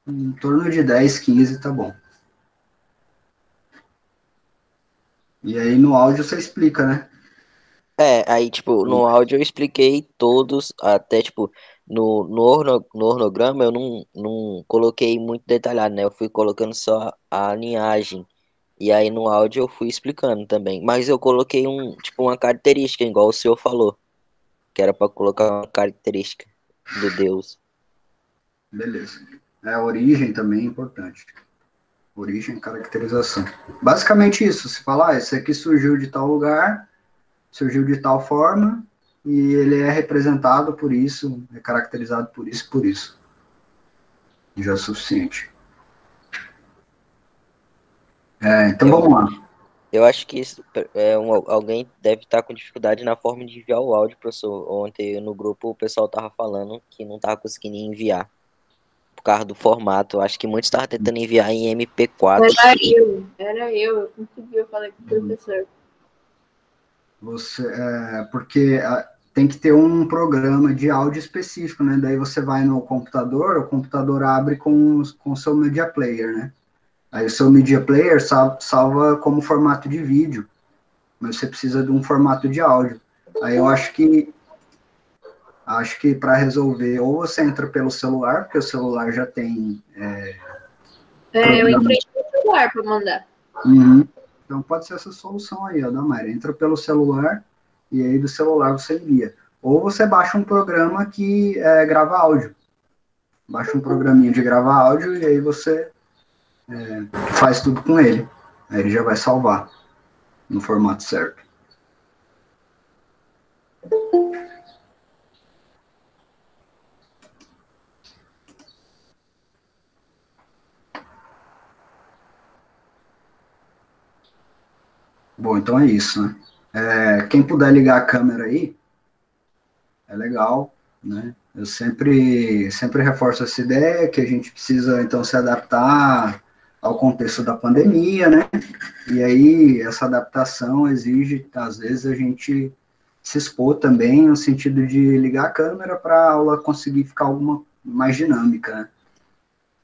Em torno de 10, 15 tá bom. E aí no áudio você explica, né? Aí, tipo, no áudio eu expliquei todos, até, tipo, no ornograma eu não coloquei muito detalhado, né? Eu fui colocando só a linhagem. E aí no áudio eu fui explicando também. Mas eu coloquei tipo, uma característica, igual o senhor falou, que era pra colocar uma característica do Deus. Beleza. A origem também é importante. Origem e caracterização. Basicamente isso, se falar, esse aqui surgiu de tal lugar, surgiu de tal forma, e ele é representado por isso, é caracterizado por isso e por isso. Já é suficiente. Então Eu, vamos lá. eu acho que alguém deve estar com dificuldade na forma de enviar o áudio, professor. Ontem no grupo o pessoal tava falando que não tava conseguindo enviar por causa do formato. Eu acho que muitos estavam tentando enviar em MP4. Eu consegui, eu falei com o professor. Porque tem que ter um programa de áudio específico, né? Daí você vai no computador, o computador abre com o seu Media Player, né? Aí o seu Media Player salva como formato de vídeo, mas você precisa de um formato de áudio. Aí eu acho que para resolver, ou você entra pelo celular, porque o celular já tem Eu programa. entrei no celular para mandar. Uhum. Então pode ser essa solução aí, ó, da Mayra. Entra pelo celular e aí do celular você envia. Ou você baixa um programa que grava áudio. Baixa um programinha de gravar áudio e aí você faz tudo com ele. Aí ele já vai salvar no formato certo. Bom, então é isso, né? Quem puder ligar a câmera aí, é legal, né? Eu sempre reforço essa ideia que a gente precisa, então, se adaptar ao contexto da pandemia, né? E aí, essa adaptação exige, às vezes, a gente se expor também, no sentido de ligar a câmera para a aula conseguir ficar alguma mais dinâmica,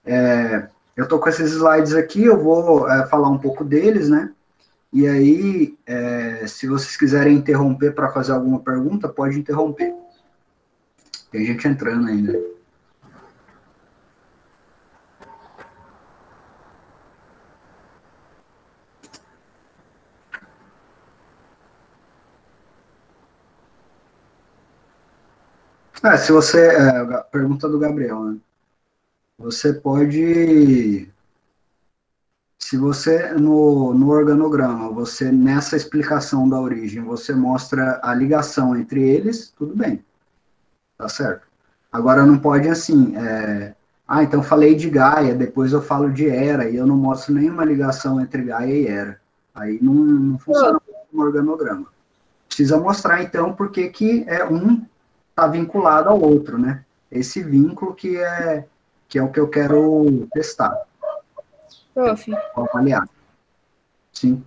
né? Eu estou com esses slides aqui, eu vou falar um pouco deles, né? E aí, se vocês quiserem interromper para fazer alguma pergunta, pode interromper. Tem gente entrando ainda. Se você. Pergunta do Gabriel, né? Você pode. Se você, no organograma, você, nessa explicação da origem, você mostra a ligação entre eles, tudo bem, tá certo. Agora, não pode assim. Então falei de Gaia, depois eu falo de Hera, e eu não mostro nenhuma ligação entre Gaia e Hera. Aí não funciona como organograma. Precisa mostrar, então, porque que um está vinculado ao outro, né? Esse vínculo que é o que eu quero testar, Prof, avaliar. Sim.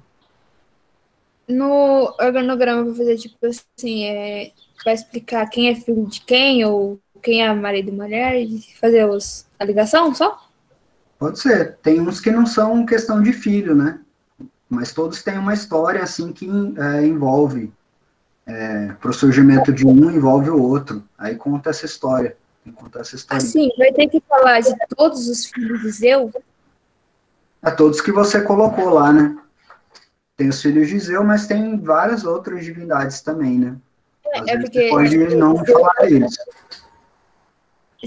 no organograma vou fazer tipo assim, vai explicar quem é filho de quem, ou quem é marido e mulher, e fazer a ligação só? Pode ser. Tem uns que não são questão de filho, né? Mas todos têm uma história assim que envolve. Para o surgimento de um envolve o outro. Aí conta essa história. Conta essa historinha. Assim, vai ter que falar de todos os filhos de Zeu? Todos que você colocou lá, né? Tem os filhos de Zeu, mas tem várias outras divindades também, né? Às vezes você Porque pode tipo, não falar deles.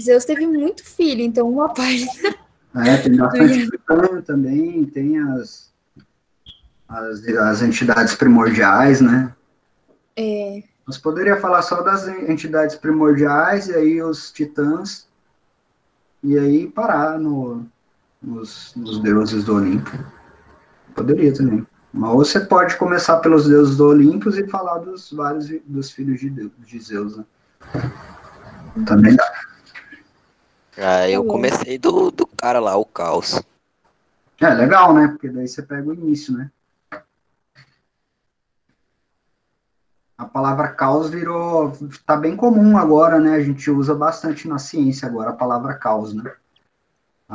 Zeus teve muito filho, então uma parte Tem não bastante ia. tritão também, tem as entidades primordiais, né? Nós poderia falar só das entidades primordiais e aí os titãs e aí parar nos deuses do Olimpo. Poderia também. Mas você pode começar pelos deuses do Olimpo e falar dos vários dos filhos de Zeus, né? Também dá. Aí Tá eu bom. comecei do cara lá, o Caos. Legal, né? Porque daí você pega o início, né? A palavra caos tá bem comum agora, né? A gente usa bastante na ciência agora a palavra caos, né?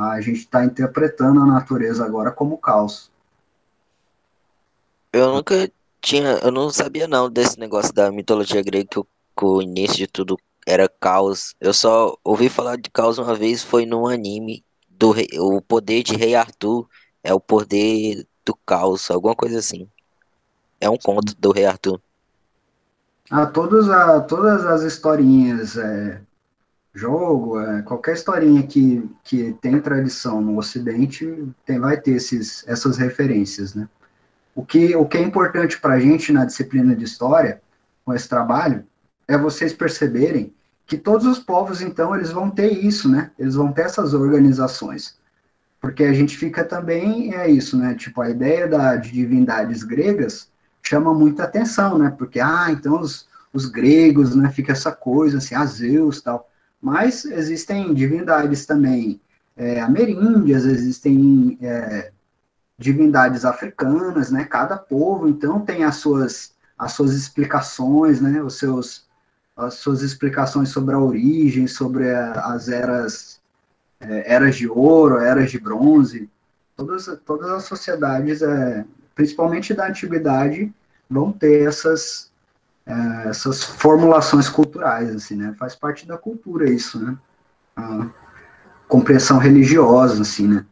A gente está interpretando a natureza agora como caos. Eu nunca eu não sabia não desse negócio da mitologia grega que o início de tudo era caos. Eu só ouvi falar de caos uma vez, foi num anime o poder de Rei Arthur é o poder do caos, alguma coisa assim. É um conto do Rei Arthur. Todas as historinhas, jogo, qualquer historinha que tem tradição no Ocidente, vai ter essas referências, né? O que é importante para a gente na disciplina de história, com esse trabalho, é vocês perceberem que todos os povos, então, eles vão ter isso, né? Eles vão ter essas organizações. Porque a gente fica também, isso, né? Tipo, a ideia de divindades gregas chama muita atenção, né? Porque, então os gregos, né? Fica essa coisa, assim, Zeus e tal. Mas existem divindades também ameríndias, existem divindades africanas, né? Cada povo, então, tem as suas explicações, né? As suas explicações sobre a origem, sobre as eras de ouro, eras de bronze. Todas as sociedades, principalmente da antiguidade, vão ter essas formulações culturais, assim, né? Faz parte da cultura isso, né? A compreensão religiosa, assim, né?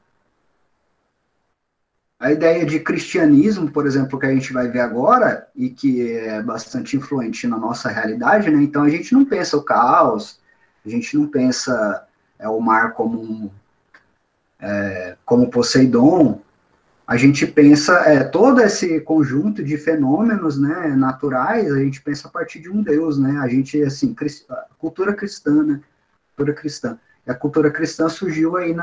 A ideia de cristianismo, por exemplo, que a gente vai ver agora, e que é bastante influente na nossa realidade, né? Então a gente não pensa o caos, a gente não pensa o mar como Poseidon, a gente pensa todo esse conjunto de fenômenos, né, naturais, a gente pensa a partir de um Deus, né? A gente, assim, cultura cristã, né? Cultura cristã. E a cultura cristã surgiu aí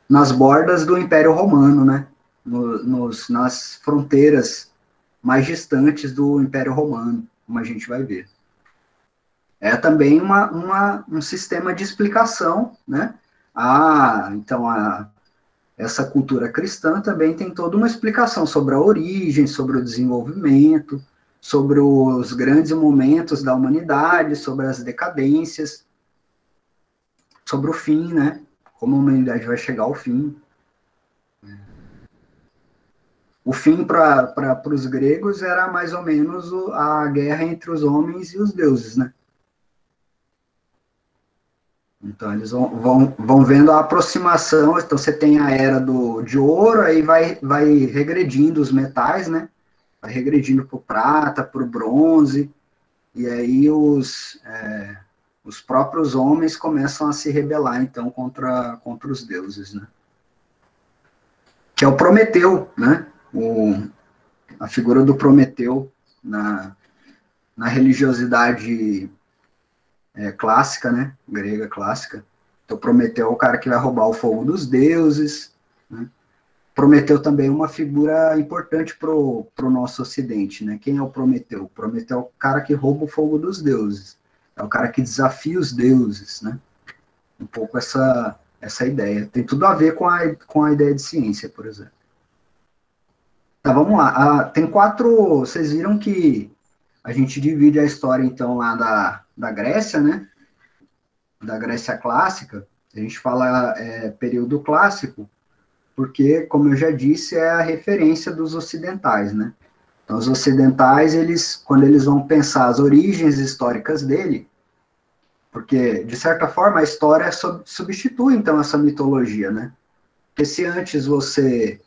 nas bordas do Império Romano, né? Nas fronteiras mais distantes do Império Romano, como a gente vai ver. É também um sistema de explicação, né? Então essa cultura cristã também tem toda uma explicação sobre a origem, sobre o desenvolvimento, sobre os grandes momentos da humanidade, sobre as decadências, sobre o fim, né? Como a humanidade vai chegar ao fim. O fim para os gregos era mais ou menos a guerra entre os homens e os deuses, né? Então, eles vão vendo a aproximação. Então, você tem a era de ouro, aí vai regredindo os metais, né? Vai regredindo para o prata, para o bronze, e aí os próprios homens começam a se rebelar, então, contra os deuses, né? Que é o Prometeu, né? A figura do Prometeu na religiosidade clássica, né? Grega clássica. Então, Prometeu é o cara que vai roubar o fogo dos deuses, né? Prometeu também é uma figura importante para o nosso ocidente, né? Quem é o Prometeu? O Prometeu é o cara que rouba o fogo dos deuses. É o cara que desafia os deuses, né? Um pouco essa ideia. Tem tudo a ver com a ideia de ciência, por exemplo. Tá, vamos lá. Tem 4... Vocês viram que a gente divide a história, então, lá da Grécia, né? Da Grécia clássica. A gente fala período clássico, porque, como eu já disse, é a referência dos ocidentais, né? Então, os ocidentais, quando eles vão pensar as origens históricas dele, porque, de certa forma, a história substitui, então, essa mitologia, né? Porque se antes você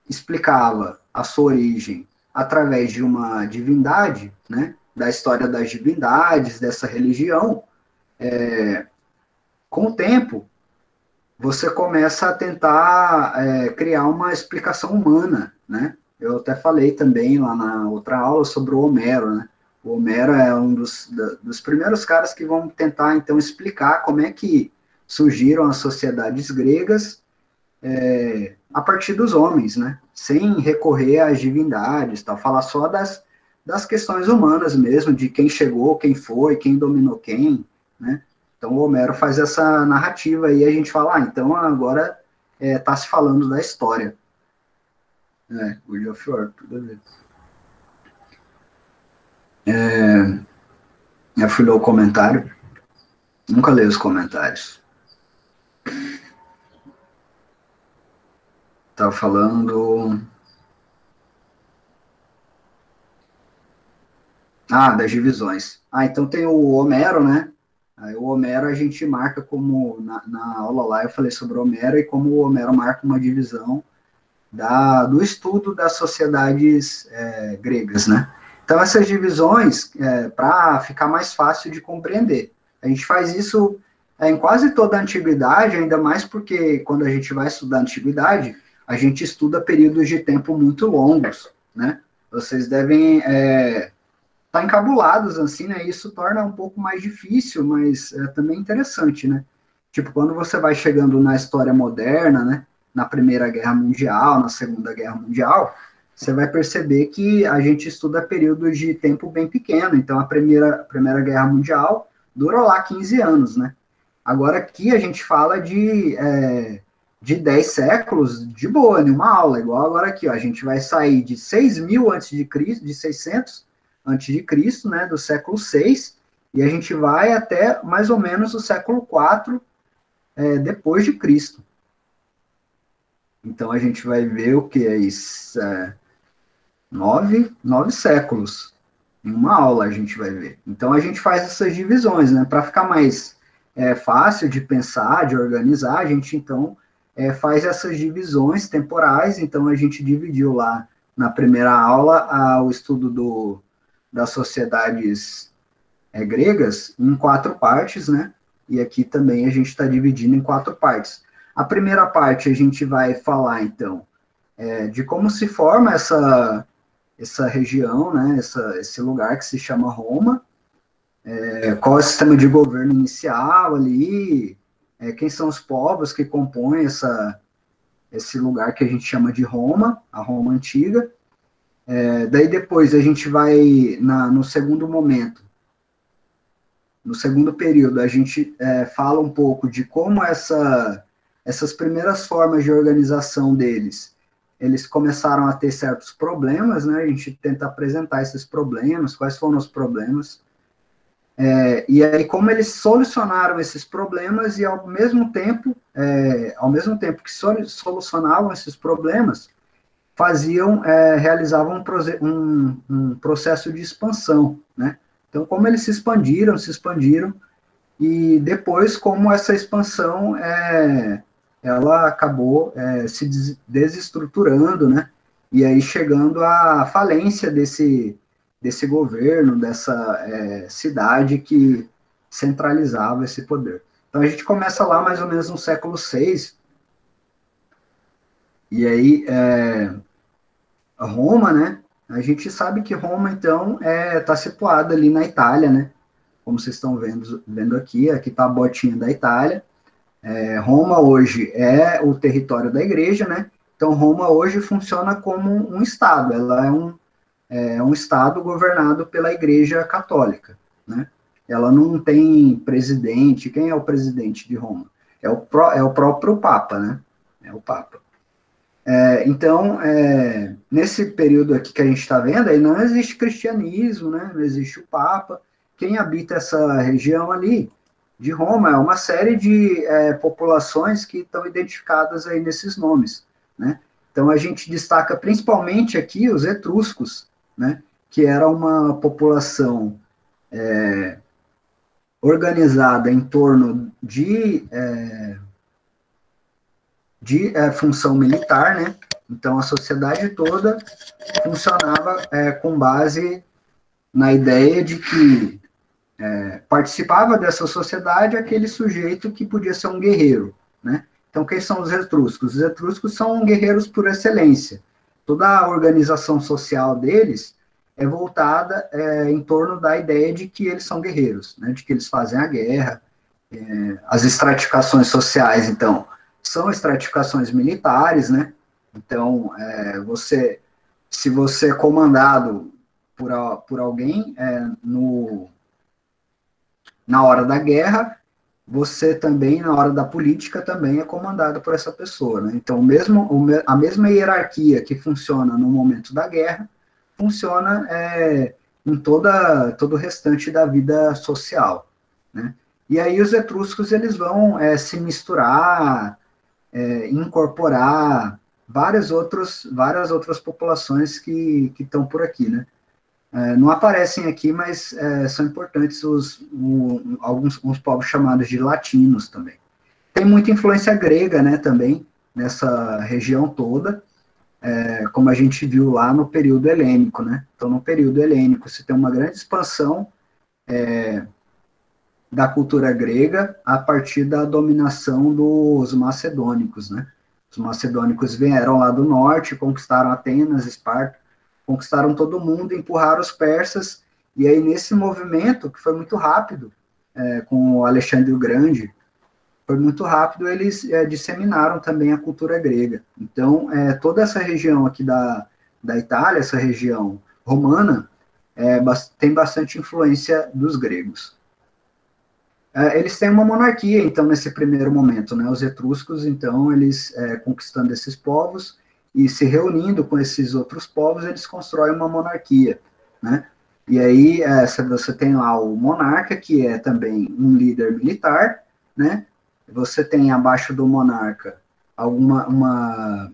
explicava a sua origem através de uma divindade, né? Da história das divindades, dessa religião, com o tempo, você começa a tentar criar uma explicação humana, né? Eu até falei também lá na outra aula sobre o Homero, né? O Homero é um dos primeiros caras que vão tentar, então, explicar como é que surgiram as sociedades gregas a partir dos homens, né? Sem recorrer às divindades, tal. Falar só das questões humanas mesmo, de quem chegou, quem foi, quem dominou quem, né? Então, o Homero faz essa narrativa e a gente fala, então agora está se falando da história. World of War, tudo a ver. Eu fui ler o comentário, nunca leio os comentários. Estava falando... das divisões. Então tem o Homero, né? Aí o Homero a gente marca como, na aula lá eu falei sobre o Homero, e como o Homero marca uma divisão do estudo das sociedades gregas, né? Então essas divisões, para ficar mais fácil de compreender. A gente faz isso em quase toda a antiguidade, ainda mais porque quando a gente vai estudar a antiguidade, a gente estuda períodos de tempo muito longos, né? Vocês devem tá encabulados, assim, né? Isso torna um pouco mais difícil, mas é também interessante, né? Tipo, quando você vai chegando na história moderna, né? Na Primeira Guerra Mundial, na Segunda Guerra Mundial, você vai perceber que a gente estuda períodos de tempo bem pequeno. Então, a Primeira Guerra Mundial durou lá 15 anos, né? Agora, aqui a gente fala de 10 séculos de boa, em uma aula. Igual agora aqui, ó, a gente vai sair de 6.000 antes de Cristo, de 600 antes de Cristo, né, do século 6, e a gente vai até mais ou menos o século 4 depois de Cristo. Então a gente vai ver o que é isso, 9 séculos. Em uma aula a gente vai ver. Então a gente faz essas divisões, né, para ficar mais fácil de pensar, de organizar, a gente então faz essas divisões temporais. Então a gente dividiu lá na primeira aula o estudo das sociedades gregas em 4 partes, né? E aqui também a gente está dividindo em 4 partes. A primeira parte a gente vai falar, então, de como se forma essa região, né? Esse lugar que se chama Roma, qual é o sistema de governo inicial ali, quem são os povos que compõem esse lugar que a gente chama de Roma, a Roma antiga. Daí depois a gente vai, no segundo momento, no segundo período, a gente fala um pouco de como essas primeiras formas de organização deles, eles começaram a ter certos problemas, né? A gente tenta apresentar esses problemas, quais foram os problemas, e aí como eles solucionaram esses problemas, e ao mesmo tempo que solucionavam esses problemas, realizavam um processo de expansão, né? Então, como eles se expandiram, e depois, como essa expansão, ela acabou se desestruturando, né? E aí chegando à falência desse governo, dessa cidade que centralizava esse poder. Então, a gente começa lá mais ou menos no século VI, e aí Roma, né? A gente sabe que Roma, então, está situada ali na Itália, né? Como vocês estão vendo aqui está a botinha da Itália. Roma hoje é o território da igreja, né? Então, Roma hoje funciona como um estado. Ela é um estado governado pela igreja católica, né? Ela não tem presidente. Quem é o presidente de Roma? É o próprio Papa, né? É o Papa. Então, nesse período aqui que a gente está vendo, aí não existe cristianismo, né? Não existe o Papa. Quem habita essa região ali de Roma é uma série de populações que estão identificadas aí nesses nomes, né? Então, a gente destaca principalmente aqui os etruscos, né? Que era uma população organizada em torno de função militar, né? Então, a sociedade toda funcionava com base na ideia de que participava dessa sociedade aquele sujeito que podia ser um guerreiro, né? Então, quem são os etruscos? Os etruscos são guerreiros por excelência. Toda a organização social deles é voltada em torno da ideia de que eles são guerreiros, né? De que eles fazem a guerra. As estratificações sociais, então, são estratificações militares, né? Então, se você é comandado por alguém na hora da guerra, você também, na hora da política, também é comandado por essa pessoa, né? Então, a mesma hierarquia que funciona no momento da guerra, funciona em todo o restante da vida social, né? E aí os etruscos, eles vão se misturar, incorporar várias outras populações que estão por aqui, né? Não aparecem aqui, mas são importantes alguns povos chamados de latinos também. Tem muita influência grega, né, também, nessa região toda, como a gente viu lá no período helênico, né? Então, no período helênico, você tem uma grande expansão da cultura grega a partir da dominação dos macedônicos, né? Os macedônicos vieram lá do norte, conquistaram Atenas, Esparta, conquistaram todo mundo, empurraram os persas, e aí nesse movimento, que foi muito rápido, com o Alexandre o Grande, foi muito rápido, eles disseminaram também a cultura grega. Então, toda essa região aqui da Itália, essa região romana, tem bastante influência dos gregos. Eles têm uma monarquia, então, nesse primeiro momento, né? Os etruscos, então, eles conquistando esses povos e se reunindo com esses outros povos, eles constroem uma monarquia, né? E aí você tem lá o monarca, que é também um líder militar, né? Você tem abaixo do monarca uma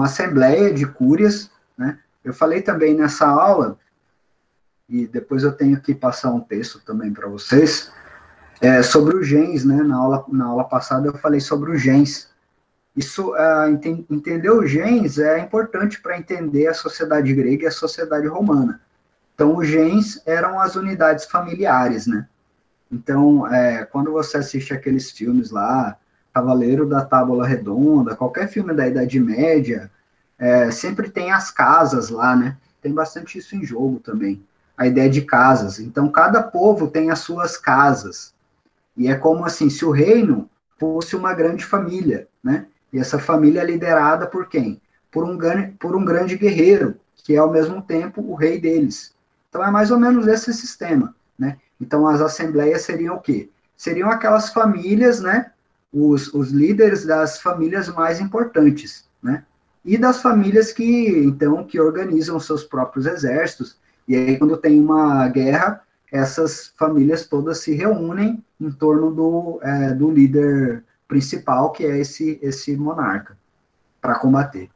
assembleia de cúrias, né? Eu falei também nessa aula, e depois eu tenho que passar um texto também para vocês, sobre os gens, né? Na aula passada eu falei sobre os gens. Isso, entender os gens é importante para entender a sociedade grega e a sociedade romana. Então, os gens eram as unidades familiares, né? Então, quando você assiste aqueles filmes lá, Cavaleiro da Tábua Redonda, qualquer filme da Idade Média, sempre tem as casas lá, né? Tem bastante isso em jogo também. A ideia de casas. Então, cada povo tem as suas casas. E é como assim, se o reino fosse uma grande família, né? E essa família é liderada por quem? Por um grande guerreiro, que é ao mesmo tempo o rei deles. Então é mais ou menos esse sistema, né? Então as assembleias seriam o quê? Seriam aquelas famílias, né? Os líderes das famílias mais importantes, né? E das famílias que organizam seus próprios exércitos. E aí quando tem uma guerra, essas famílias todas se reúnem em torno do líder principal, que é esse monarca, para combater.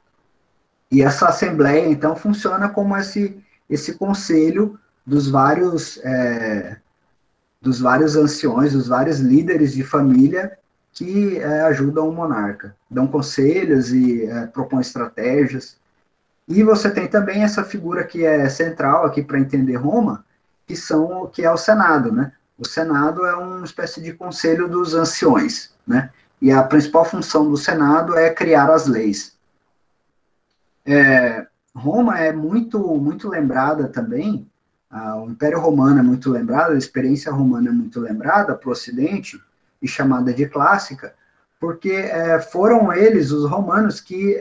E essa assembleia, então, funciona como esse conselho dos vários anciões, dos vários líderes de família que ajudam o monarca, dão conselhos e propõem estratégias. E você tem também essa figura que é central aqui para entender Roma, que é o Senado, né? O Senado é uma espécie de conselho dos anciões, né? E a principal função do Senado é criar as leis. Roma é muito lembrada também, o Império Romano é muito lembrado, a experiência romana é muito lembrada para o Ocidente, e chamada de clássica, porque foram eles, os romanos, que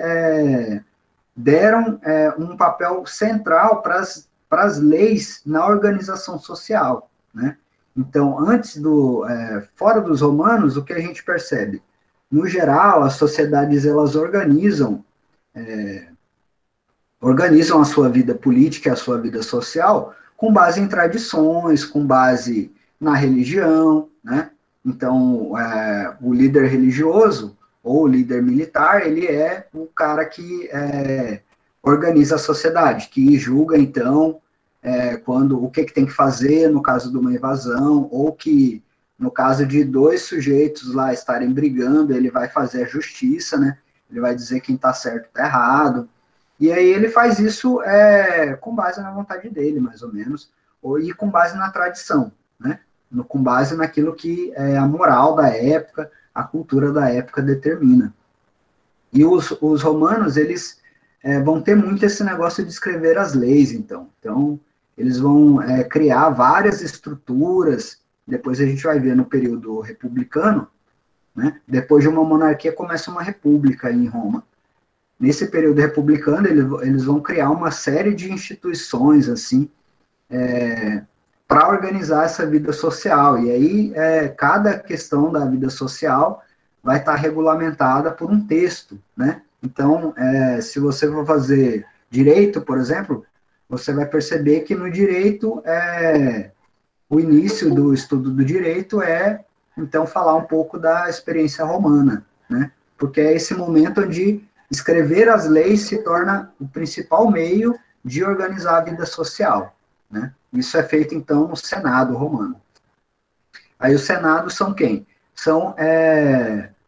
deram um papel central para as leis na organização social, né? Então, fora dos romanos, o que a gente percebe? No geral, as sociedades, elas organizam a sua vida política, a sua vida social, com base em tradições, com base na religião, né? Então, o líder religioso ou o líder militar, ele é o cara que organiza a sociedade, que julga, então, o que tem que fazer no caso de uma invasão, ou que, no caso de dois sujeitos lá estarem brigando, ele vai fazer a justiça, né? Ele vai dizer quem está certo e está errado. E aí ele faz isso com base na vontade dele, mais ou menos, e com base na tradição, né? Com base naquilo que a moral da época, a cultura da época determina. E os romanos, eles vão ter muito esse negócio de escrever as leis, então. Então, eles vão criar várias estruturas, depois a gente vai ver no período republicano, né? Depois de uma monarquia começa uma república em Roma. Nesse período republicano, eles vão criar uma série de instituições, assim, para organizar essa vida social. E aí, cada questão da vida social vai estar regulamentada por um texto, né? Então, se você for fazer direito, por exemplo, você vai perceber que no direito, o início do estudo do direito então, falar um pouco da experiência romana, né? Porque é esse momento onde escrever as leis se torna o principal meio de organizar a vida social, né? Isso é feito, então, no Senado romano. Aí o Senado são quem? São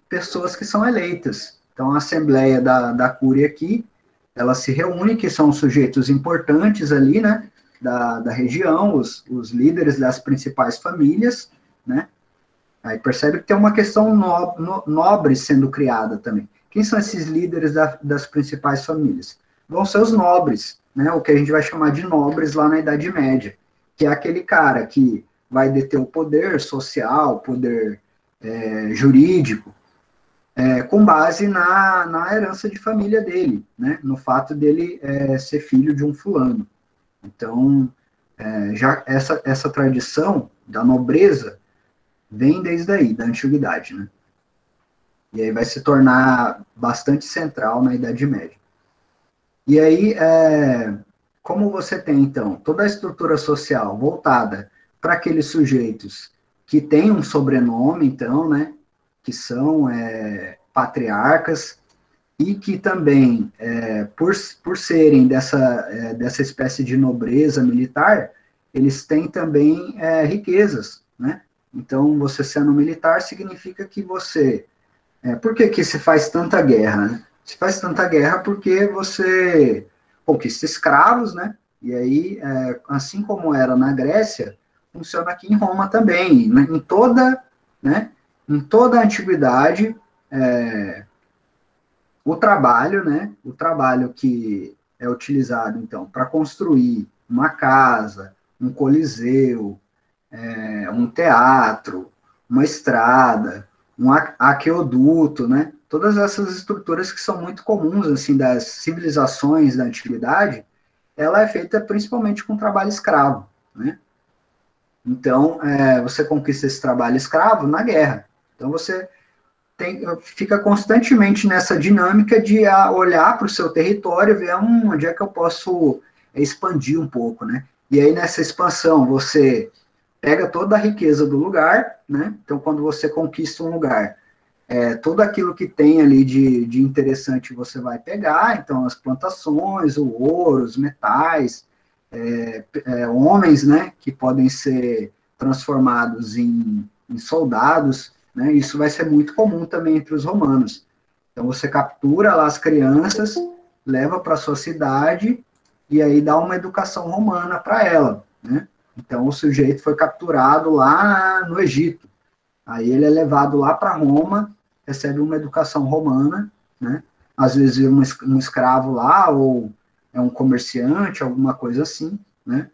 pessoas que são eleitas. Então, a Assembleia da Cúria aqui, ela se reúne, que são sujeitos importantes ali, né, da região, os líderes das principais famílias, né? Aí percebe que tem uma questão nobre sendo criada também. Quem são esses líderes das principais famílias? Vão ser os nobres, né, o que a gente vai chamar de nobres lá na Idade Média, que é aquele cara que vai deter o poder social, poder jurídico, com base na herança de família dele, né, no fato dele ser filho de um fulano. Então, já essa tradição da nobreza vem desde aí, da antiguidade, né? E aí vai se tornar bastante central na Idade Média. E aí, como você tem, então, toda a estrutura social voltada para aqueles sujeitos que têm um sobrenome, então, né, que são patriarcas, e que também, por serem dessa espécie de nobreza militar, eles têm também riquezas, né? Então, você sendo militar significa que você... por que se faz tanta guerra, né? Se faz tanta guerra porque você conquista escravos, né? E aí, assim como era na Grécia, funciona aqui em Roma também. Em toda a antiguidade, o trabalho, né? O trabalho que é utilizado, então, para construir uma casa, um coliseu, um teatro, uma estrada, um aqueoduto, né? Todas essas estruturas que são muito comuns, assim, das civilizações da antiguidade, ela é feita principalmente com trabalho escravo, né? Então, você conquista esse trabalho escravo na guerra. Então, você fica constantemente nessa dinâmica de olhar para o seu território e ver onde é que eu posso expandir um pouco, né? E aí, nessa expansão, você pega toda a riqueza do lugar, né? Então, quando você conquista um lugar, tudo aquilo que tem ali de interessante você vai pegar, então as plantações, o ouro, os metais, homens, né, que podem ser transformados em soldados, né? Isso vai ser muito comum também entre os romanos. Então, você captura lá as crianças, leva para sua cidade e aí dá uma educação romana para ela, né? Então, o sujeito foi capturado lá no Egito. Aí ele é levado lá para Roma, recebe uma educação romana, né? Às vezes um escravo lá, ou é um comerciante, alguma coisa assim, né?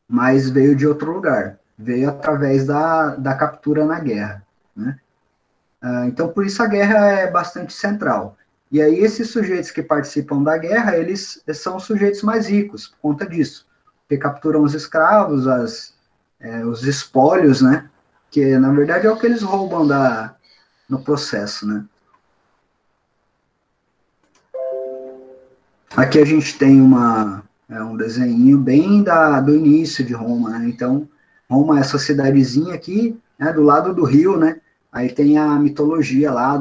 Mas veio de outro lugar. Veio através da captura na guerra, né? Então, por isso a guerra é bastante central. E aí, esses sujeitos que participam da guerra, eles são os sujeitos mais ricos, por conta disso. Porque capturam os escravos, os espólios, né? Que, na verdade, é o que eles roubam no processo, né? Aqui a gente tem um desenho bem do início de Roma, né? Então, Roma é essa cidadezinha aqui, né, do lado do rio, né? Aí tem a mitologia lá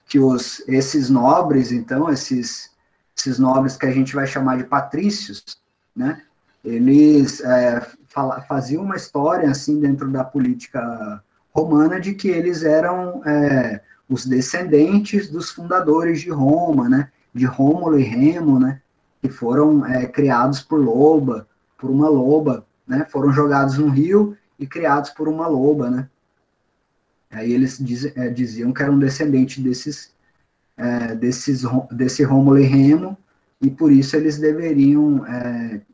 que esses nobres, então, esses nobres que a gente vai chamar de patrícios, né? Eles faziam uma história, assim, dentro da política romana, de que eles eram os descendentes dos fundadores de Roma, né? De Rômulo e Remo, né? Que foram criados por uma loba, né? Foram jogados no rio e criados por uma loba, né? Aí eles diziam que eram descendentes desse Rômulo e Remo, e por isso eles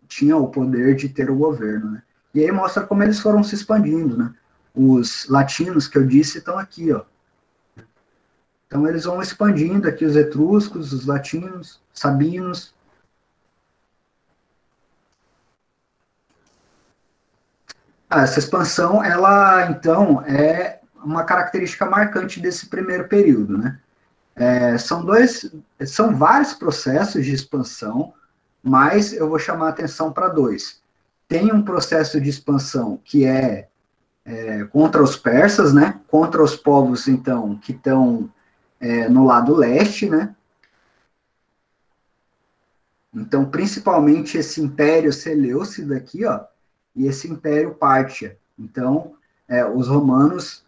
tinham o poder de ter o governo, né? E aí mostra como eles foram se expandindo, né? Os latinos que eu disse estão aqui, ó. Então eles vão expandindo aqui, os etruscos, os latinos, sabinos. Essa expansão, ela, então, é uma característica marcante desse primeiro período, né? São vários processos de expansão, mas eu vou chamar a atenção para dois. Tem um processo de expansão que contra os persas, né? Contra os povos, então, que estão no lado leste, né? Então, principalmente esse Império Seleucida aqui, ó, e esse Império Pártia. Então, os romanos,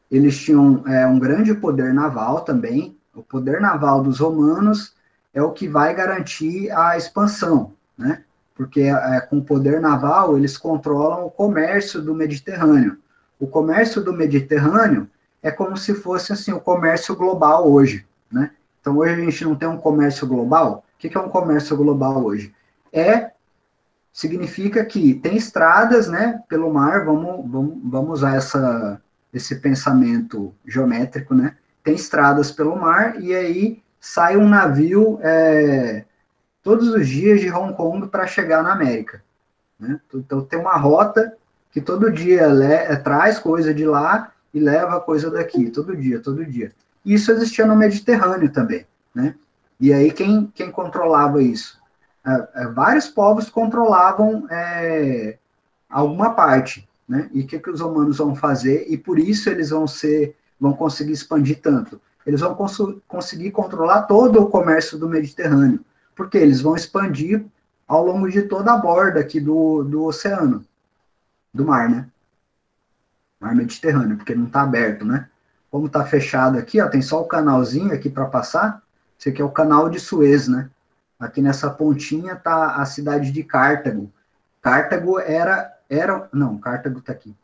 eles tinham um grande poder naval também. O poder naval dos romanos é o que vai garantir a expansão, né? Porque com o poder naval, eles controlam o comércio do Mediterrâneo. O comércio do Mediterrâneo é como se fosse assim, o comércio global hoje, né? Então, hoje a gente não tem um comércio global. O que é um comércio global hoje? Significa que tem estradas, né, pelo mar, vamos usar esse pensamento geométrico, né? Tem estradas pelo mar, e aí sai um navio todos os dias de Hong Kong para chegar na América, né? Então tem uma rota que todo dia traz coisa de lá e leva coisa daqui, todo dia. E isso existia no Mediterrâneo também, né? E aí quem controlava isso? Vários povos controlavam alguma parte, né? E o que os romanos vão fazer? E por isso eles vão conseguir expandir tanto. Eles vão conseguir controlar todo o comércio do Mediterrâneo, porque eles vão expandir ao longo de toda a borda aqui do oceano, do mar, né? Mar Mediterrâneo, porque não está aberto, né? Como está fechado aqui, ó, tem só o canalzinho aqui para passar. Esse aqui é o canal de Suez, né? Aqui nessa pontinha está a cidade de Cartago. Cartago Cartago está aqui.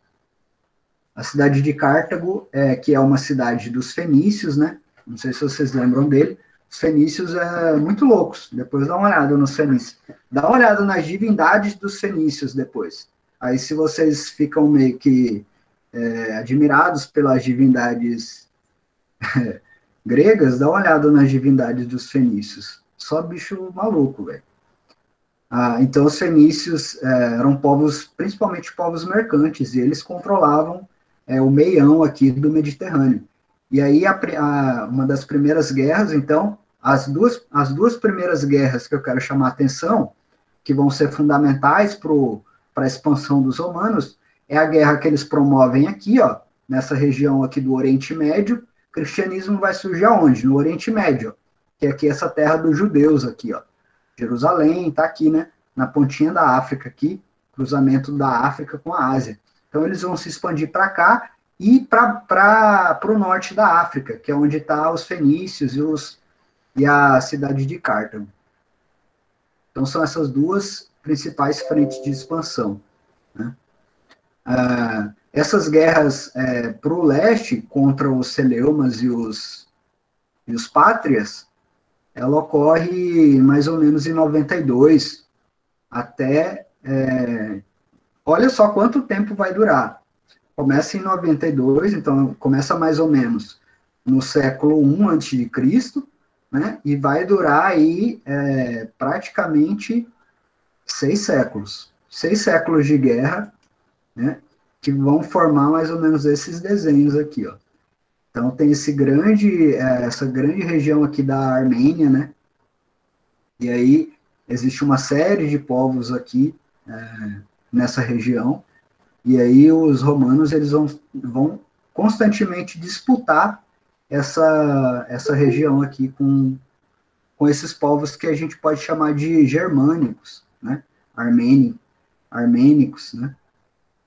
A cidade de Cartago, que é uma cidade dos fenícios, né? Não sei se vocês lembram dele. Os fenícios muito loucos. Depois dá uma olhada nos fenícios. Dá uma olhada nas divindades dos fenícios depois. Aí se vocês ficam meio que admirados pelas divindades gregas, dá uma olhada nas divindades dos fenícios. Só bicho maluco, velho. Então, os fenícios eram povos, principalmente povos mercantes, e eles controlavam o meião aqui do Mediterrâneo. E aí, uma das primeiras guerras, então, as duas primeiras guerras que eu quero chamar a atenção, que vão ser fundamentais para a expansão dos romanos, é a guerra que eles promovem aqui, ó, nessa região aqui do Oriente Médio. O cristianismo vai surgir aonde? No Oriente Médio, ó, que é aqui essa terra dos judeus aqui, ó. Jerusalém está aqui, né? Na pontinha da África aqui, cruzamento da África com a Ásia. Então eles vão se expandir para cá e para o norte da África, que é onde está os fenícios e a cidade de Cartago. Então são essas duas principais frentes de expansão, né? Essas guerras para o leste, contra os Seleumas e os Pátrias, ela ocorre mais ou menos em 92, até... olha só quanto tempo vai durar. Começa em 92, então começa mais ou menos no século I a.C., né, e vai durar aí praticamente 6 séculos. 6 séculos de guerra, né, que vão formar mais ou menos esses desenhos aqui, ó. Então tem essa grande região aqui da Armênia, né? E aí existe uma série de povos aqui nessa região. E aí os romanos eles vão constantemente disputar essa região aqui com esses povos que a gente pode chamar de germânicos, né? Armênicos, né?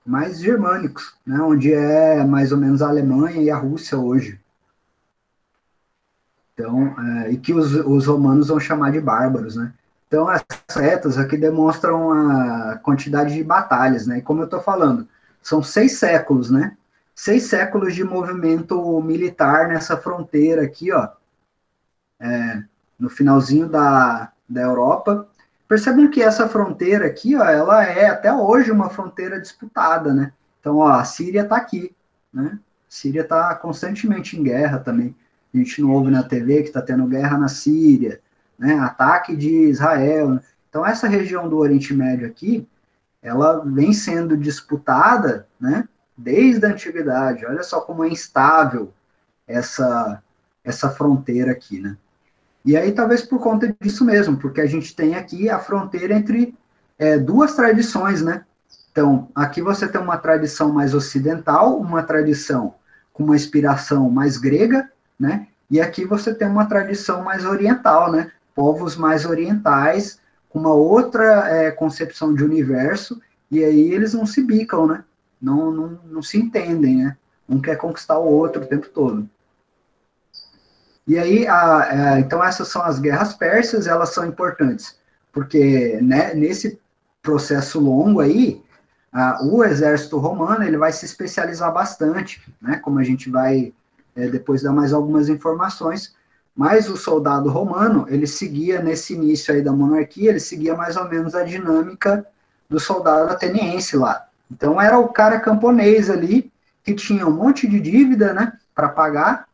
Mais germânicos, né? Onde é mais ou menos a Alemanha e a Rússia hoje. Então, e que os romanos vão chamar de bárbaros, né? Então, as setas aqui demonstram a quantidade de batalhas, né? E como eu estou falando, são 6 séculos, né? 6 séculos de movimento militar nessa fronteira aqui, ó. No finalzinho da Europa. Percebem que essa fronteira aqui, ó, ela é até hoje uma fronteira disputada, né? Então, ó, a Síria está aqui, né? A Síria está constantemente em guerra também. A gente não ouve na TV que está tendo guerra na Síria, né? Ataque de Israel. Então, essa região do Oriente Médio aqui, ela vem sendo disputada, né? Desde a antiguidade. Olha só como é instável essa fronteira aqui, né? E aí, talvez por conta disso mesmo, porque a gente tem aqui a fronteira entre duas tradições, né? Então, aqui você tem uma tradição mais ocidental, uma tradição com uma inspiração mais grega, né? E aqui você tem uma tradição mais oriental, né? Povos mais orientais, com uma outra concepção de universo, e aí eles não se bicam, né? Não se entendem, né? Um quer conquistar o outro o tempo todo. E aí, então essas são as guerras persas, elas são importantes, porque né, nesse processo longo aí, o exército romano ele vai se especializar bastante, né? Como a gente vai depois dar mais algumas informações, mas o soldado romano, ele seguia nesse início aí da monarquia, ele seguia mais ou menos a dinâmica do soldado ateniense lá. Então era o cara camponês ali, que tinha um monte de dívida, né, para pagar,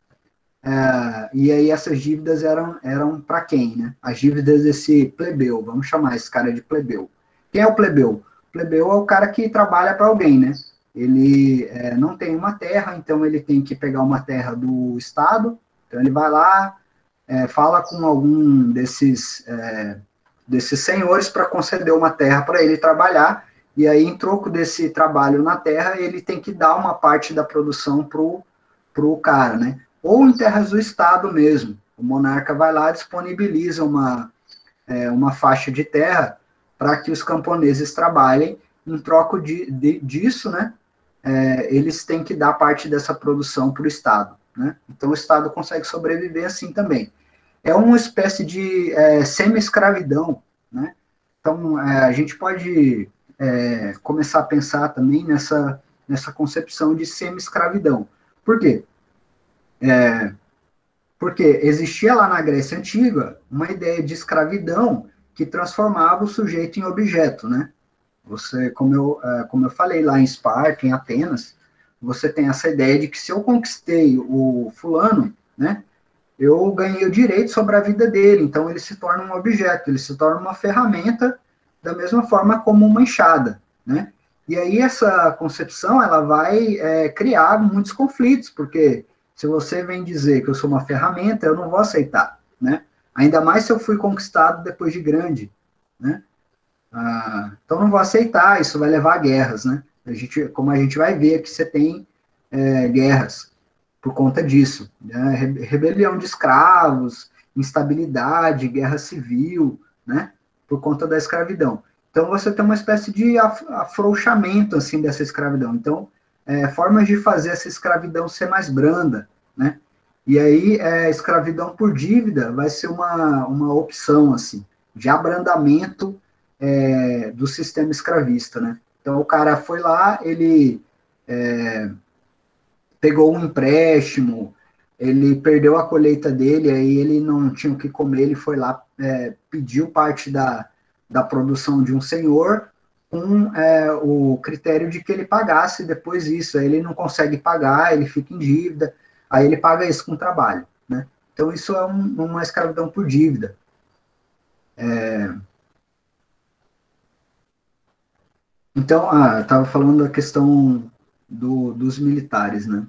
e aí essas dívidas eram para quem, né? As dívidas desse plebeu, vamos chamar esse cara de plebeu. Quem é o plebeu? O plebeu é o cara que trabalha para alguém, né? Ele não tem uma terra, então ele tem que pegar uma terra do Estado, então ele vai lá, fala com algum desses senhores para conceder uma terra para ele trabalhar, e aí em troco desse trabalho na terra, ele tem que dar uma parte da produção pro cara, né? Ou em terras do Estado mesmo. O monarca vai lá, disponibiliza uma faixa de terra para que os camponeses trabalhem, em troca disso, né? Eles têm que dar parte dessa produção para o Estado, né? Então o Estado consegue sobreviver assim também. É uma espécie de semi-escravidão, né? Então a gente pode começar a pensar também nessa concepção de semi-escravidão. Por quê? Porque existia lá na Grécia Antiga uma ideia de escravidão que transformava o sujeito em objeto, né? Você, como eu falei lá em Esparta, em Atenas, você tem essa ideia de que se eu conquistei o fulano, né, eu ganhei o direito sobre a vida dele, então ele se torna um objeto, ele se torna uma ferramenta da mesma forma como uma enxada, né? E aí essa concepção, ela vai criar muitos conflitos, porque se você vem dizer que eu sou uma ferramenta, eu não vou aceitar, né? Ainda mais se eu fui conquistado depois de grande, né? Então não vou aceitar, isso vai levar a guerras, né? Como a gente vai ver que você tem guerras por conta disso, né? Rebelião de escravos, instabilidade, guerra civil, né? Por conta da escravidão. Então você tem uma espécie de afrouxamento assim dessa escravidão. Então formas de fazer essa escravidão ser mais branda, né? E aí escravidão por dívida vai ser uma opção assim de abrandamento do sistema escravista, né? Então o cara foi lá, ele pegou um empréstimo, ele perdeu a colheita dele, aí ele não tinha o que comer, ele foi lá, pediu parte da produção de um senhor com o critério de que ele pagasse depois isso, aí ele não consegue pagar, ele fica em dívida, aí ele paga isso com trabalho, né? Então isso é uma escravidão por dívida. Então, eu estava falando da questão dos militares, né?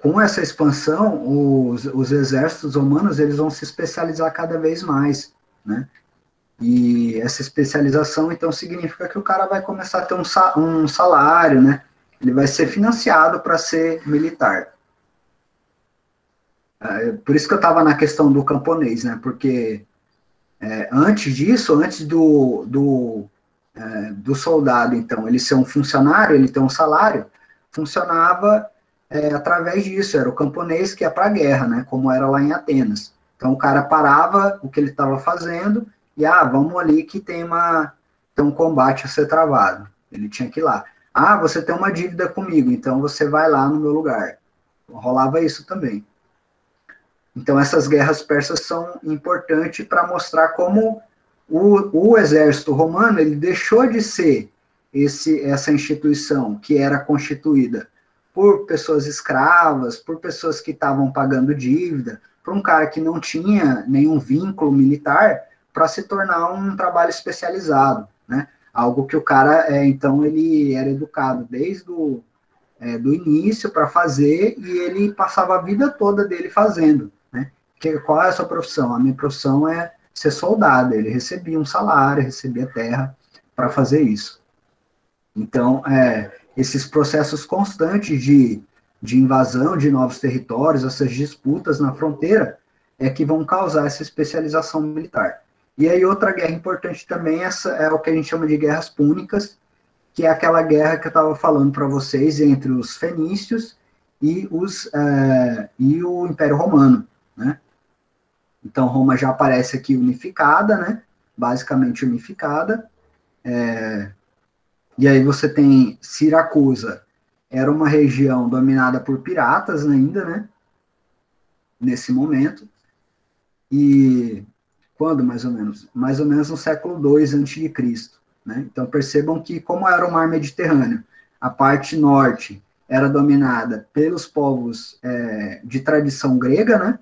Com essa expansão, os exércitos romanos eles vão se especializar cada vez mais, né? E essa especialização, então, significa que o cara vai começar a ter um salário, né? Ele vai ser financiado para ser militar. Por isso que eu estava na questão do camponês, né? Porque antes disso, antes do soldado, então, ele ser um funcionário, ele ter um salário, funcionava através disso, era o camponês que ia para a guerra, né, como era lá em Atenas. Então o cara parava o que ele estava fazendo e, vamos ali que tem um combate a ser travado. Ele tinha que ir lá. Você tem uma dívida comigo, então você vai lá no meu lugar. Rolava isso também. Então essas guerras persas são importantes para mostrar como o exército romano ele deixou de ser essa instituição que era constituída por pessoas escravas, por pessoas que estavam pagando dívida, por um cara que não tinha nenhum vínculo militar, para se tornar um trabalho especializado, né? Algo que o cara, então, ele era educado desde do início para fazer e ele passava a vida toda dele fazendo, né? Qual é a sua profissão? A minha profissão é ser soldado. Ele recebia um salário, recebia terra para fazer isso. Então, esses processos constantes de de invasão de novos territórios, essas disputas na fronteira, é que vão causar essa especialização militar. E aí outra guerra importante também, essa é o que a gente chama de guerras púnicas, que é aquela guerra que eu estava falando para vocês entre os fenícios e o Império Romano, né? Então Roma já aparece aqui unificada, né? Basicamente unificada. E aí você tem Siracusa, era uma região dominada por piratas ainda, né? Nesse momento. E quando, mais ou menos? Mais ou menos no século II a.C., né? Então percebam que, como era o mar Mediterrâneo, a parte norte era dominada pelos povos de tradição grega, né?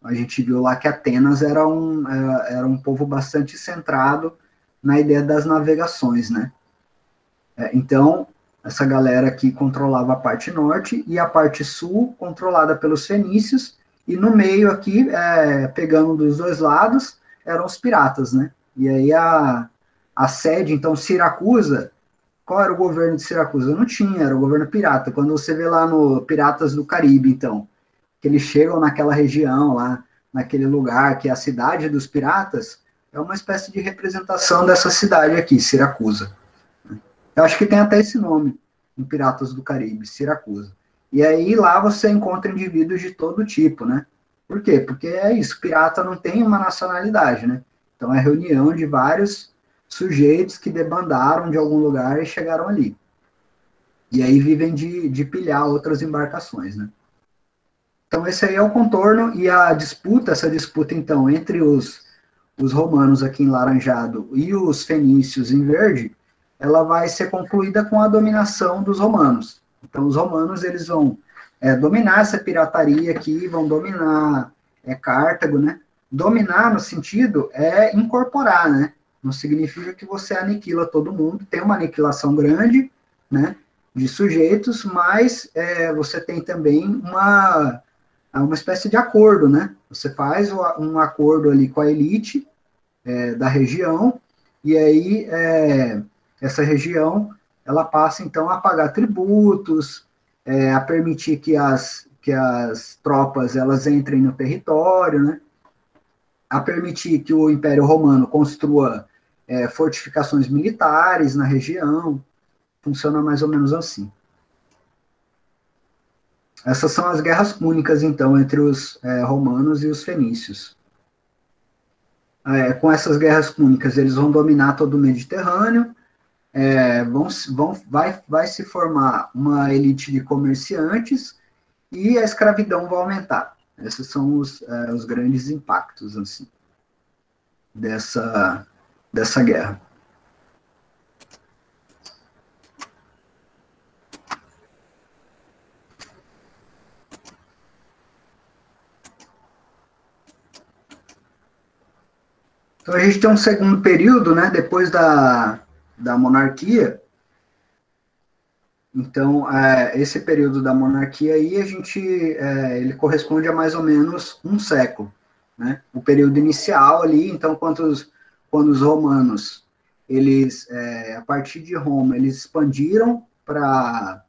A gente viu lá que Atenas era um povo bastante centrado na ideia das navegações, né? Então, essa galera aqui controlava a parte norte e a parte sul controlada pelos fenícios, e no meio aqui, pegando dos dois lados, eram os piratas, né? E aí a sede, então, Siracusa, qual era o governo de Siracusa? Não tinha, era o governo pirata. Quando você vê lá no Piratas do Caribe, então, que eles chegam naquela região lá, naquele lugar que é a cidade dos piratas, é uma espécie de representação dessa cidade aqui, Siracusa. Eu acho que tem até esse nome, em Piratas do Caribe, Siracusa. E aí lá você encontra indivíduos de todo tipo, né? Por quê? Porque é isso, pirata não tem uma nacionalidade, né? Então é reunião de vários sujeitos que debandaram de algum lugar e chegaram ali. E aí vivem de pilhar outras embarcações, né? Então esse aí é o contorno e essa disputa então entre os romanos aqui em laranjado e os fenícios em verde, ela vai ser concluída com a dominação dos romanos. Então os romanos eles vão dominar essa pirataria aqui, vão dominar Cartago, né? Dominar no sentido é incorporar, né? Não significa que você aniquila todo mundo, tem uma aniquilação grande, né? De sujeitos, mas você tem também uma espécie de acordo, né? Você faz um acordo ali com a elite da região, e aí essa região, ela passa, então, a pagar tributos, a permitir que as tropas, elas entrem no território, né? A permitir que o Império Romano construa fortificações militares na região. Funciona mais ou menos assim. Essas são as guerras púnicas, então, entre os romanos e os fenícios. Com essas guerras púnicas, eles vão dominar todo o Mediterrâneo, vai se formar uma elite de comerciantes e a escravidão vai aumentar. Esses são os grandes impactos assim, dessa guerra. Então a gente tem um segundo período, né, depois da monarquia. Então, esse período da monarquia aí, ele corresponde a mais ou menos um século, né? O período inicial ali, então, quando os romanos, eles, a partir de Roma, eles expandiram para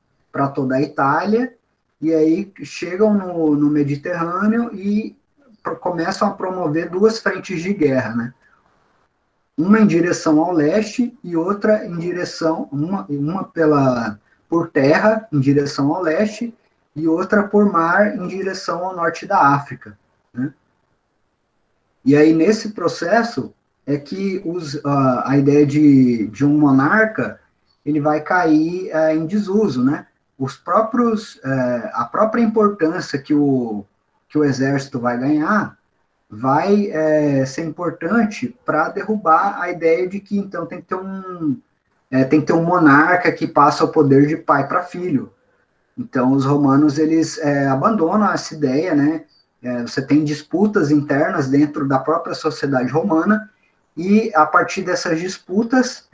toda a Itália, e aí chegam no Mediterrâneo e começam a promover duas frentes de guerra, né? Uma em direção ao leste e outra em direção, uma por terra, em direção ao leste, e outra por mar, em direção ao norte da África, né? E aí, nesse processo, é que a ideia de um monarca, ele vai cair em desuso, né? A própria importância que o exército vai ganhar, vai ser importante para derrubar a ideia de que, então, tem que ter um monarca que passa o poder de pai para filho. Então, os romanos, eles abandonam essa ideia, né? Você tem disputas internas dentro da própria sociedade romana, e a partir dessas disputas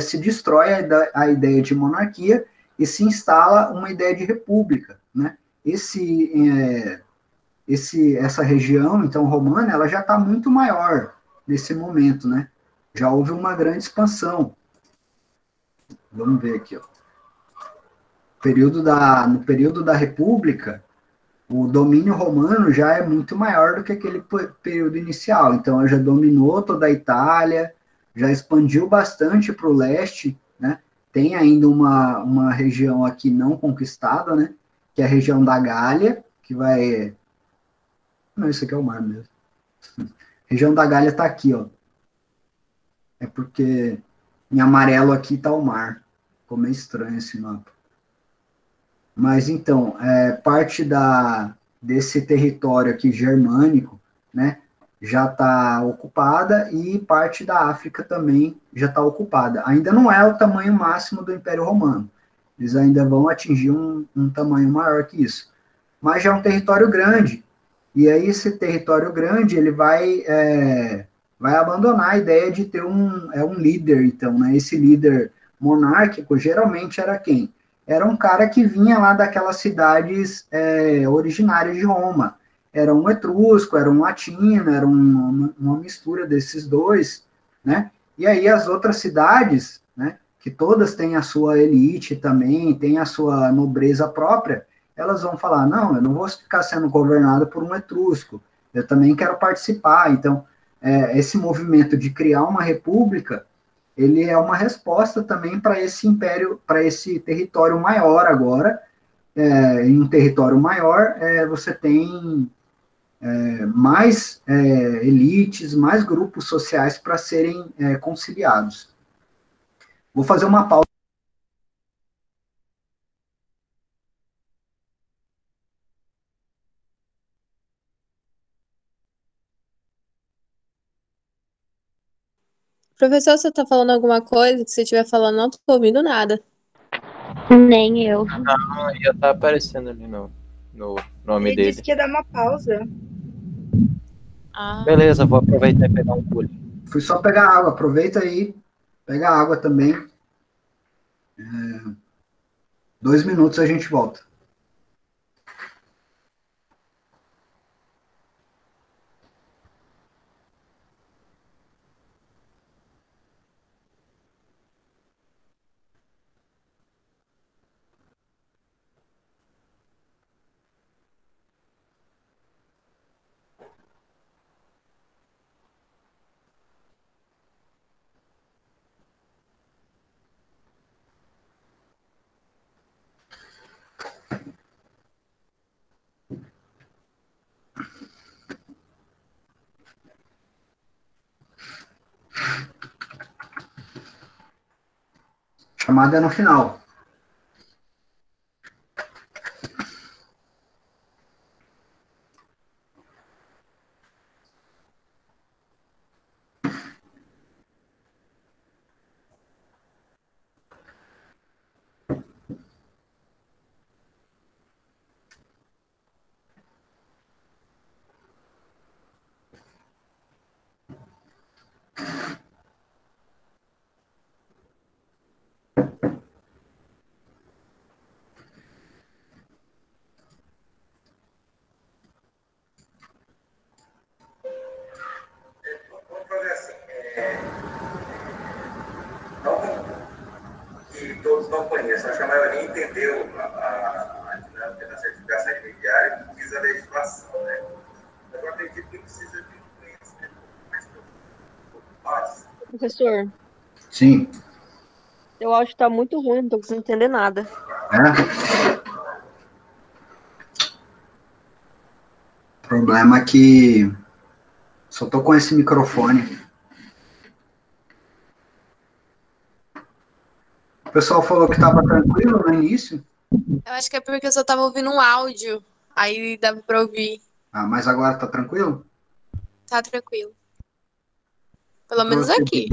se destrói a ideia de monarquia e se instala uma ideia de república, né? Essa região, então, romana, ela já está muito maior nesse momento, né? Já houve uma grande expansão. Vamos ver aqui, ó. no período da República, o domínio romano já é muito maior do que aquele período inicial. Então, já dominou toda a Itália, já expandiu bastante para o leste, né? Tem ainda uma região aqui não conquistada, né? Que é a região da Gália, que vai... Não, isso aqui é o mar mesmo. A região da Gália está aqui, ó. É porque em amarelo aqui está o mar. Ficou meio estranho esse mapa. Mas, então, parte desse território aqui germânico, né, já está ocupada e parte da África também já está ocupada. Ainda não é o tamanho máximo do Império Romano. Eles ainda vão atingir um tamanho maior que isso. Mas já é um território grande. E aí esse território grande, ele vai abandonar a ideia de ter um líder, então, né? Esse líder monárquico geralmente era quem? Era um cara que vinha lá daquelas cidades originárias de Roma. Era um etrusco, era um latino, era uma mistura desses dois, né? E aí as outras cidades, né, que todas têm a sua elite também, têm a sua nobreza própria, elas vão falar, não, eu não vou ficar sendo governado por um etrusco, eu também quero participar. Então, esse movimento de criar uma república, ele é uma resposta também para esse império, para esse território maior agora. Em um território maior, você tem mais elites, mais grupos sociais para serem conciliados. Vou fazer uma pausa. Professor, você tá falando alguma coisa? Que você estiver falando, não tô ouvindo nada. Nem eu. Não, já tá aparecendo ali no nome Ele dele. disse que ia dar uma pausa. Beleza, vou aproveitar e pegar um pulo. Fui só pegar água, aproveita aí, pega água também. 2 minutos a gente volta. Chamada é no final. Que todos não conhecem, acho que a maioria entendeu a dinâmica da certificação intermediária e precisa da legislação, né? Eu acredito que precisa de um conhecimento mais profundo. Professor, Sim. eu acho que tá muito ruim, não tô conseguindo entender nada. O problema é que só tô com esse microfone. O pessoal falou que estava tranquilo no início. Eu acho que é porque eu só tava ouvindo um áudio, aí dava pra ouvir. Ah, mas agora tá tranquilo? Tá tranquilo. Pelo menos aqui.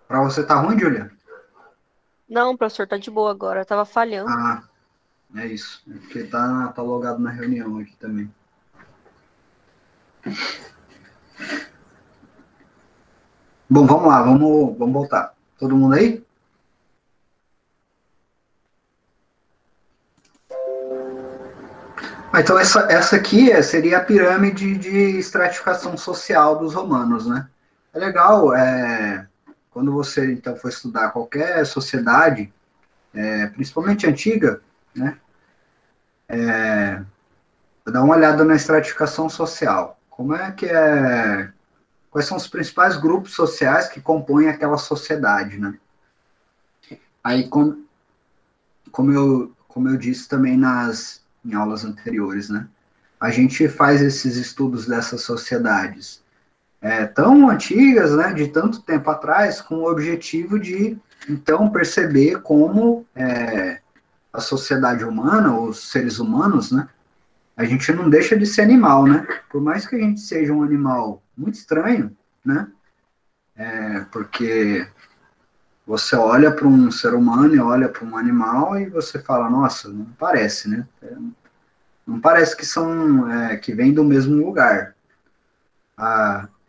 Para você tá ruim, Julia? Não, professor, tá de boa agora, tava falhando. Ah, é isso. É porque tá logado na reunião aqui também. Bom, vamos lá, vamos voltar. Todo mundo aí? Então, essa aqui seria a pirâmide de estratificação social dos romanos, né? É legal, quando você, então, for estudar qualquer sociedade, principalmente antiga, né? Dá uma olhada na estratificação social. Quais são os principais grupos sociais que compõem aquela sociedade, né? Aí, como eu disse também em aulas anteriores, né? A gente faz esses estudos dessas sociedades tão antigas, né, de tanto tempo atrás, com o objetivo de, então, perceber como a sociedade humana, os seres humanos, né, a gente não deixa de ser animal, né? Por mais que a gente seja um animal muito estranho, né? Porque você olha para um ser humano e olha para um animal e você fala, nossa, não parece, né? Não parece que que vêm do mesmo lugar.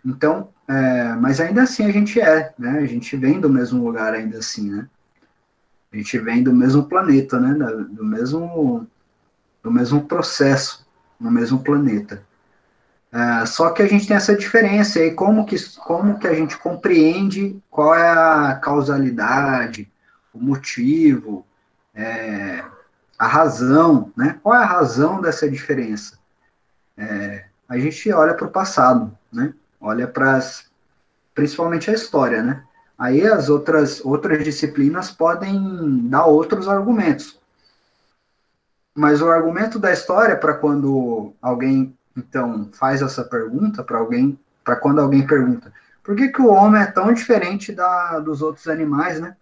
Então, mas ainda assim a gente né? A gente vem do mesmo lugar ainda assim, né? A gente vem do mesmo planeta, né? Do mesmo processo, no mesmo planeta. Só que a gente tem essa diferença, e como que a gente compreende qual é a causalidade, o motivo, a razão, né? Qual é a razão dessa diferença? A gente olha para o passado, né? Olha principalmente a história, né? Aí as outras disciplinas podem dar outros argumentos. Mas o argumento da história, para quando alguém, então, faz essa pergunta, para quando alguém pergunta, por que o homem é tão diferente dos outros animais, né?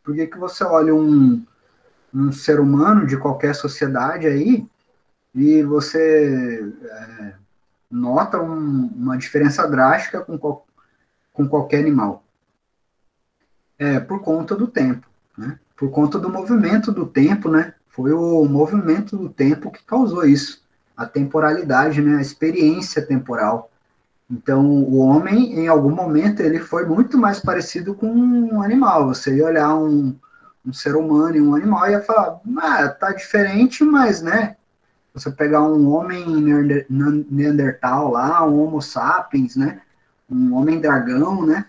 Por que você olha um ser humano de qualquer sociedade aí e você nota uma diferença drástica com qualquer animal? Por conta do tempo, né? Por conta do movimento do tempo, né? Foi o movimento do tempo que causou isso, a temporalidade, né? A experiência temporal. Então, o homem, em algum momento, ele foi muito mais parecido com um animal. Você ia olhar um ser humano e um animal e ia falar, tá diferente, mas, né? Você pegar um homem neandertal lá, um homo sapiens, né? Um homem dragão, né?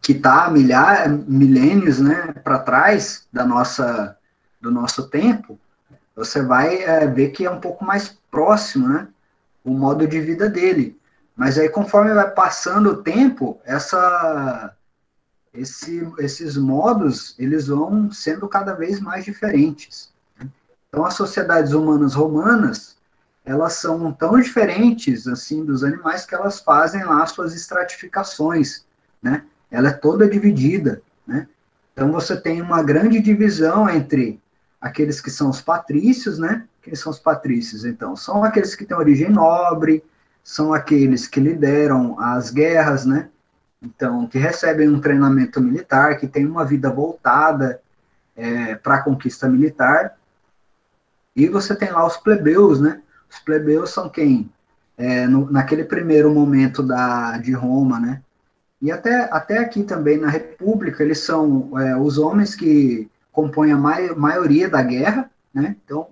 Que está milênios, né, para trás do nosso tempo, você vai ver que é um pouco mais próximo, né, o modo de vida dele. Mas aí, conforme vai passando o tempo, esses modos, eles vão sendo cada vez mais diferentes. Então, as sociedades humanas romanas, elas são tão diferentes, assim, dos animais, que elas fazem lá suas estratificações, né? Ela é toda dividida, né? Então, você tem uma grande divisão entre aqueles que são os patrícios, né? Quem são os patrícios, então? São aqueles que têm origem nobre, são aqueles que lideram as guerras, né? Então, que recebem um treinamento militar, que têm uma vida voltada para a conquista militar. E você tem lá os plebeus, né? Os plebeus são quem? Naquele primeiro momento de Roma, né? E até aqui também na República, eles são os homens que compõem a maioria da guerra, né? Então,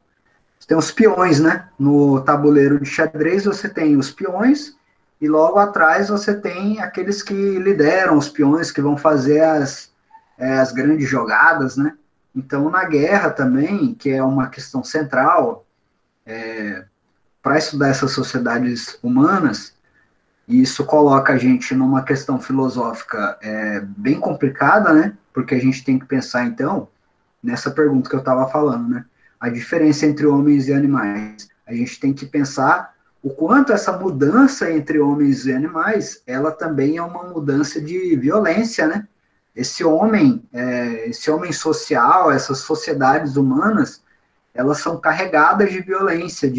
você tem os peões, né? No tabuleiro de xadrez, você tem os peões, e logo atrás você tem aqueles que lideram os peões, que vão fazer as grandes jogadas, né? Então, na guerra também, que é uma questão central para estudar essas sociedades humanas, e isso coloca a gente numa questão filosófica bem complicada, né? Porque a gente tem que pensar, então, nessa pergunta que eu estava falando, né? A diferença entre homens e animais. A gente tem que pensar o quanto essa mudança entre homens e animais, ela também é uma mudança de violência, né? Esse homem social, essas sociedades humanas, elas são carregadas de violência,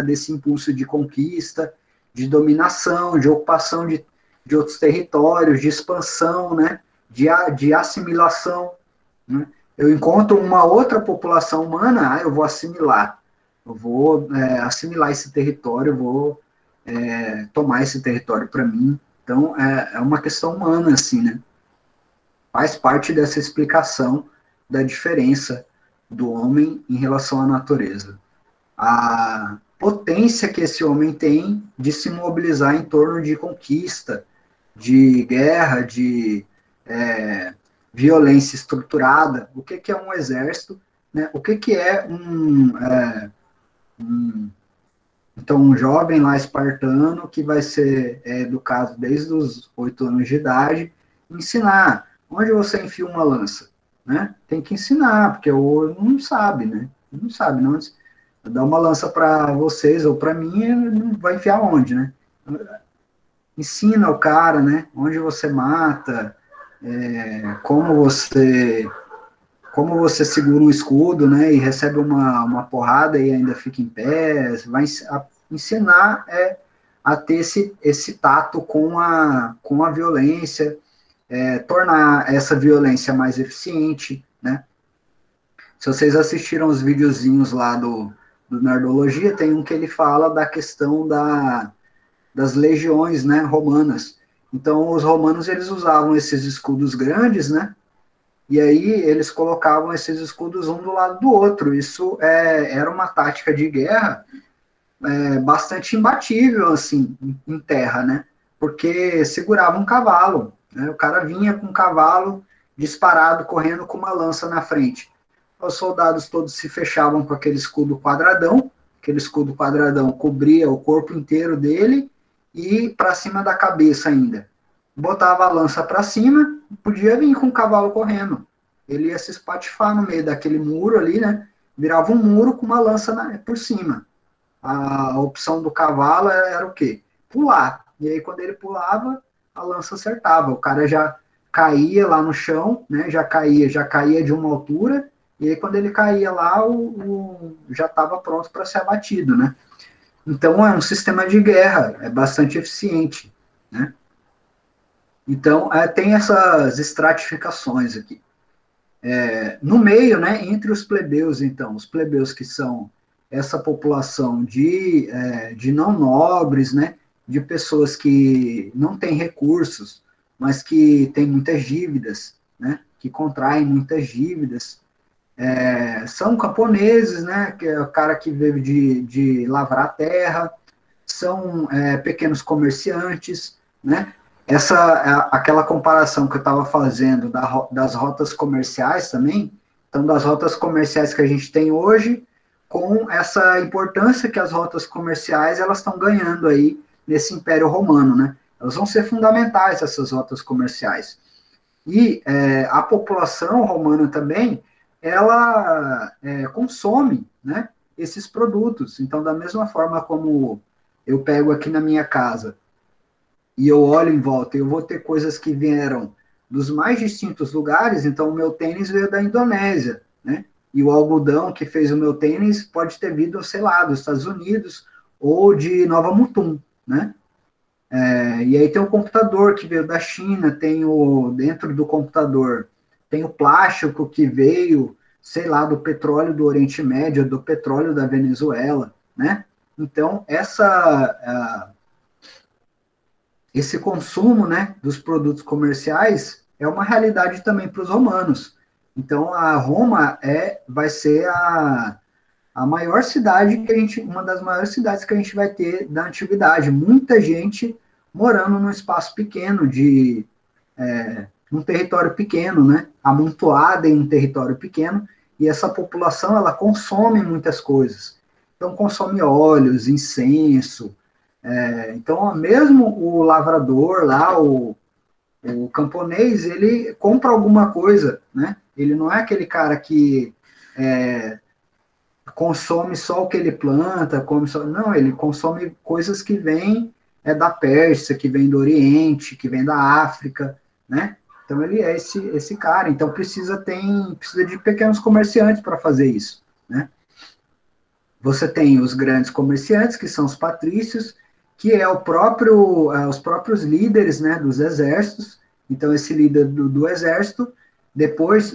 desse impulso de conquista, de dominação, de ocupação de outros territórios, de expansão, né? De assimilação, né? Eu encontro uma outra população humana, eu vou assimilar. Eu vou assimilar esse território, eu vou tomar esse território para mim. Então, é uma questão humana, assim, né? Faz parte dessa explicação da diferença do homem em relação à natureza. A potência que esse homem tem de se mobilizar em torno de conquista, de guerra, de violência estruturada, o que é um exército, né? O que é então, um jovem lá espartano que vai ser educado desde os 8 anos de idade, ensinar onde você enfia uma lança, né? Tem que ensinar, porque o não sabe, né? Não sabe, não. Dar uma lança para vocês ou para mim, não vai enfiar onde, né? Ensina o cara, né? Onde você mata, como você segura um escudo, né, e recebe uma porrada e ainda fica em pé, vai ensinar a ter esse tato com a violência, tornar essa violência mais eficiente, né. Se vocês assistiram os videozinhos lá do Nerdologia, tem um que ele fala da questão das legiões, né, romanas. Então, os romanos, eles usavam esses escudos grandes, né, e aí eles colocavam esses escudos um do lado do outro. Isso era uma tática de guerra bastante imbatível, assim, em terra, né? Porque segurava um cavalo, né? O cara vinha com um cavalo disparado, correndo com uma lança na frente. Os soldados todos se fechavam com aquele escudo quadradão cobria o corpo inteiro dele e para cima da cabeça ainda. Botava a lança para cima, podia vir com o cavalo correndo. Ele ia se espatifar no meio daquele muro ali, né? Virava um muro com uma lança por cima. A opção do cavalo era o quê? Pular. E aí, quando ele pulava, a lança acertava. O cara já caía lá no chão, né? Já caía de uma altura. E aí, quando ele caía lá, já estava pronto para ser abatido, né? Então, é um sistema de guerra, é bastante eficiente, né? Então, tem essas estratificações aqui. No meio, né, entre os plebeus, então, os plebeus que são essa população de não nobres, né, de pessoas que não têm recursos, mas que têm muitas dívidas, né, que contraem muitas dívidas, são camponeses, né, que é o cara que vive de lavrar a terra, são pequenos comerciantes, né. Aquela comparação que eu estava fazendo das rotas comerciais também, então das rotas comerciais que a gente tem hoje, com essa importância que as rotas comerciais elas estão ganhando aí nesse Império Romano, né? Elas vão ser fundamentais, essas rotas comerciais. E a população romana também, ela consome, né, esses produtos. Então, da mesma forma como eu pego aqui na minha casa e eu olho em volta, eu vou ter coisas que vieram dos mais distintos lugares, então o meu tênis veio da Indonésia, né? E o algodão que fez o meu tênis pode ter vindo, sei lá, dos Estados Unidos ou de Nova Mutum, né? E aí tem o computador que veio da China, dentro do computador, tem o plástico que veio, sei lá, do petróleo do Oriente Médio, do petróleo da Venezuela, né? Então, esse consumo, né, dos produtos comerciais é uma realidade também para os romanos. Então, a Roma vai ser a maior cidade uma das maiores cidades que a gente vai ter da antiguidade. Muita gente morando num espaço pequeno, num território pequeno, né, amontoada em um território pequeno, e essa população, ela consome muitas coisas. Então, consome óleos, incenso. Então, mesmo o lavrador lá, o camponês, ele compra alguma coisa, né? Ele não é aquele cara que consome só o que ele planta, não, ele consome coisas que vêm da Pérsia, que vem do Oriente, que vem da África, né? Então, ele é esse cara. Então, precisa de pequenos comerciantes para fazer isso, né? Você tem os grandes comerciantes, que são os patrícios, que é os próprios líderes, né, dos exércitos. Então, esse líder do exército, depois,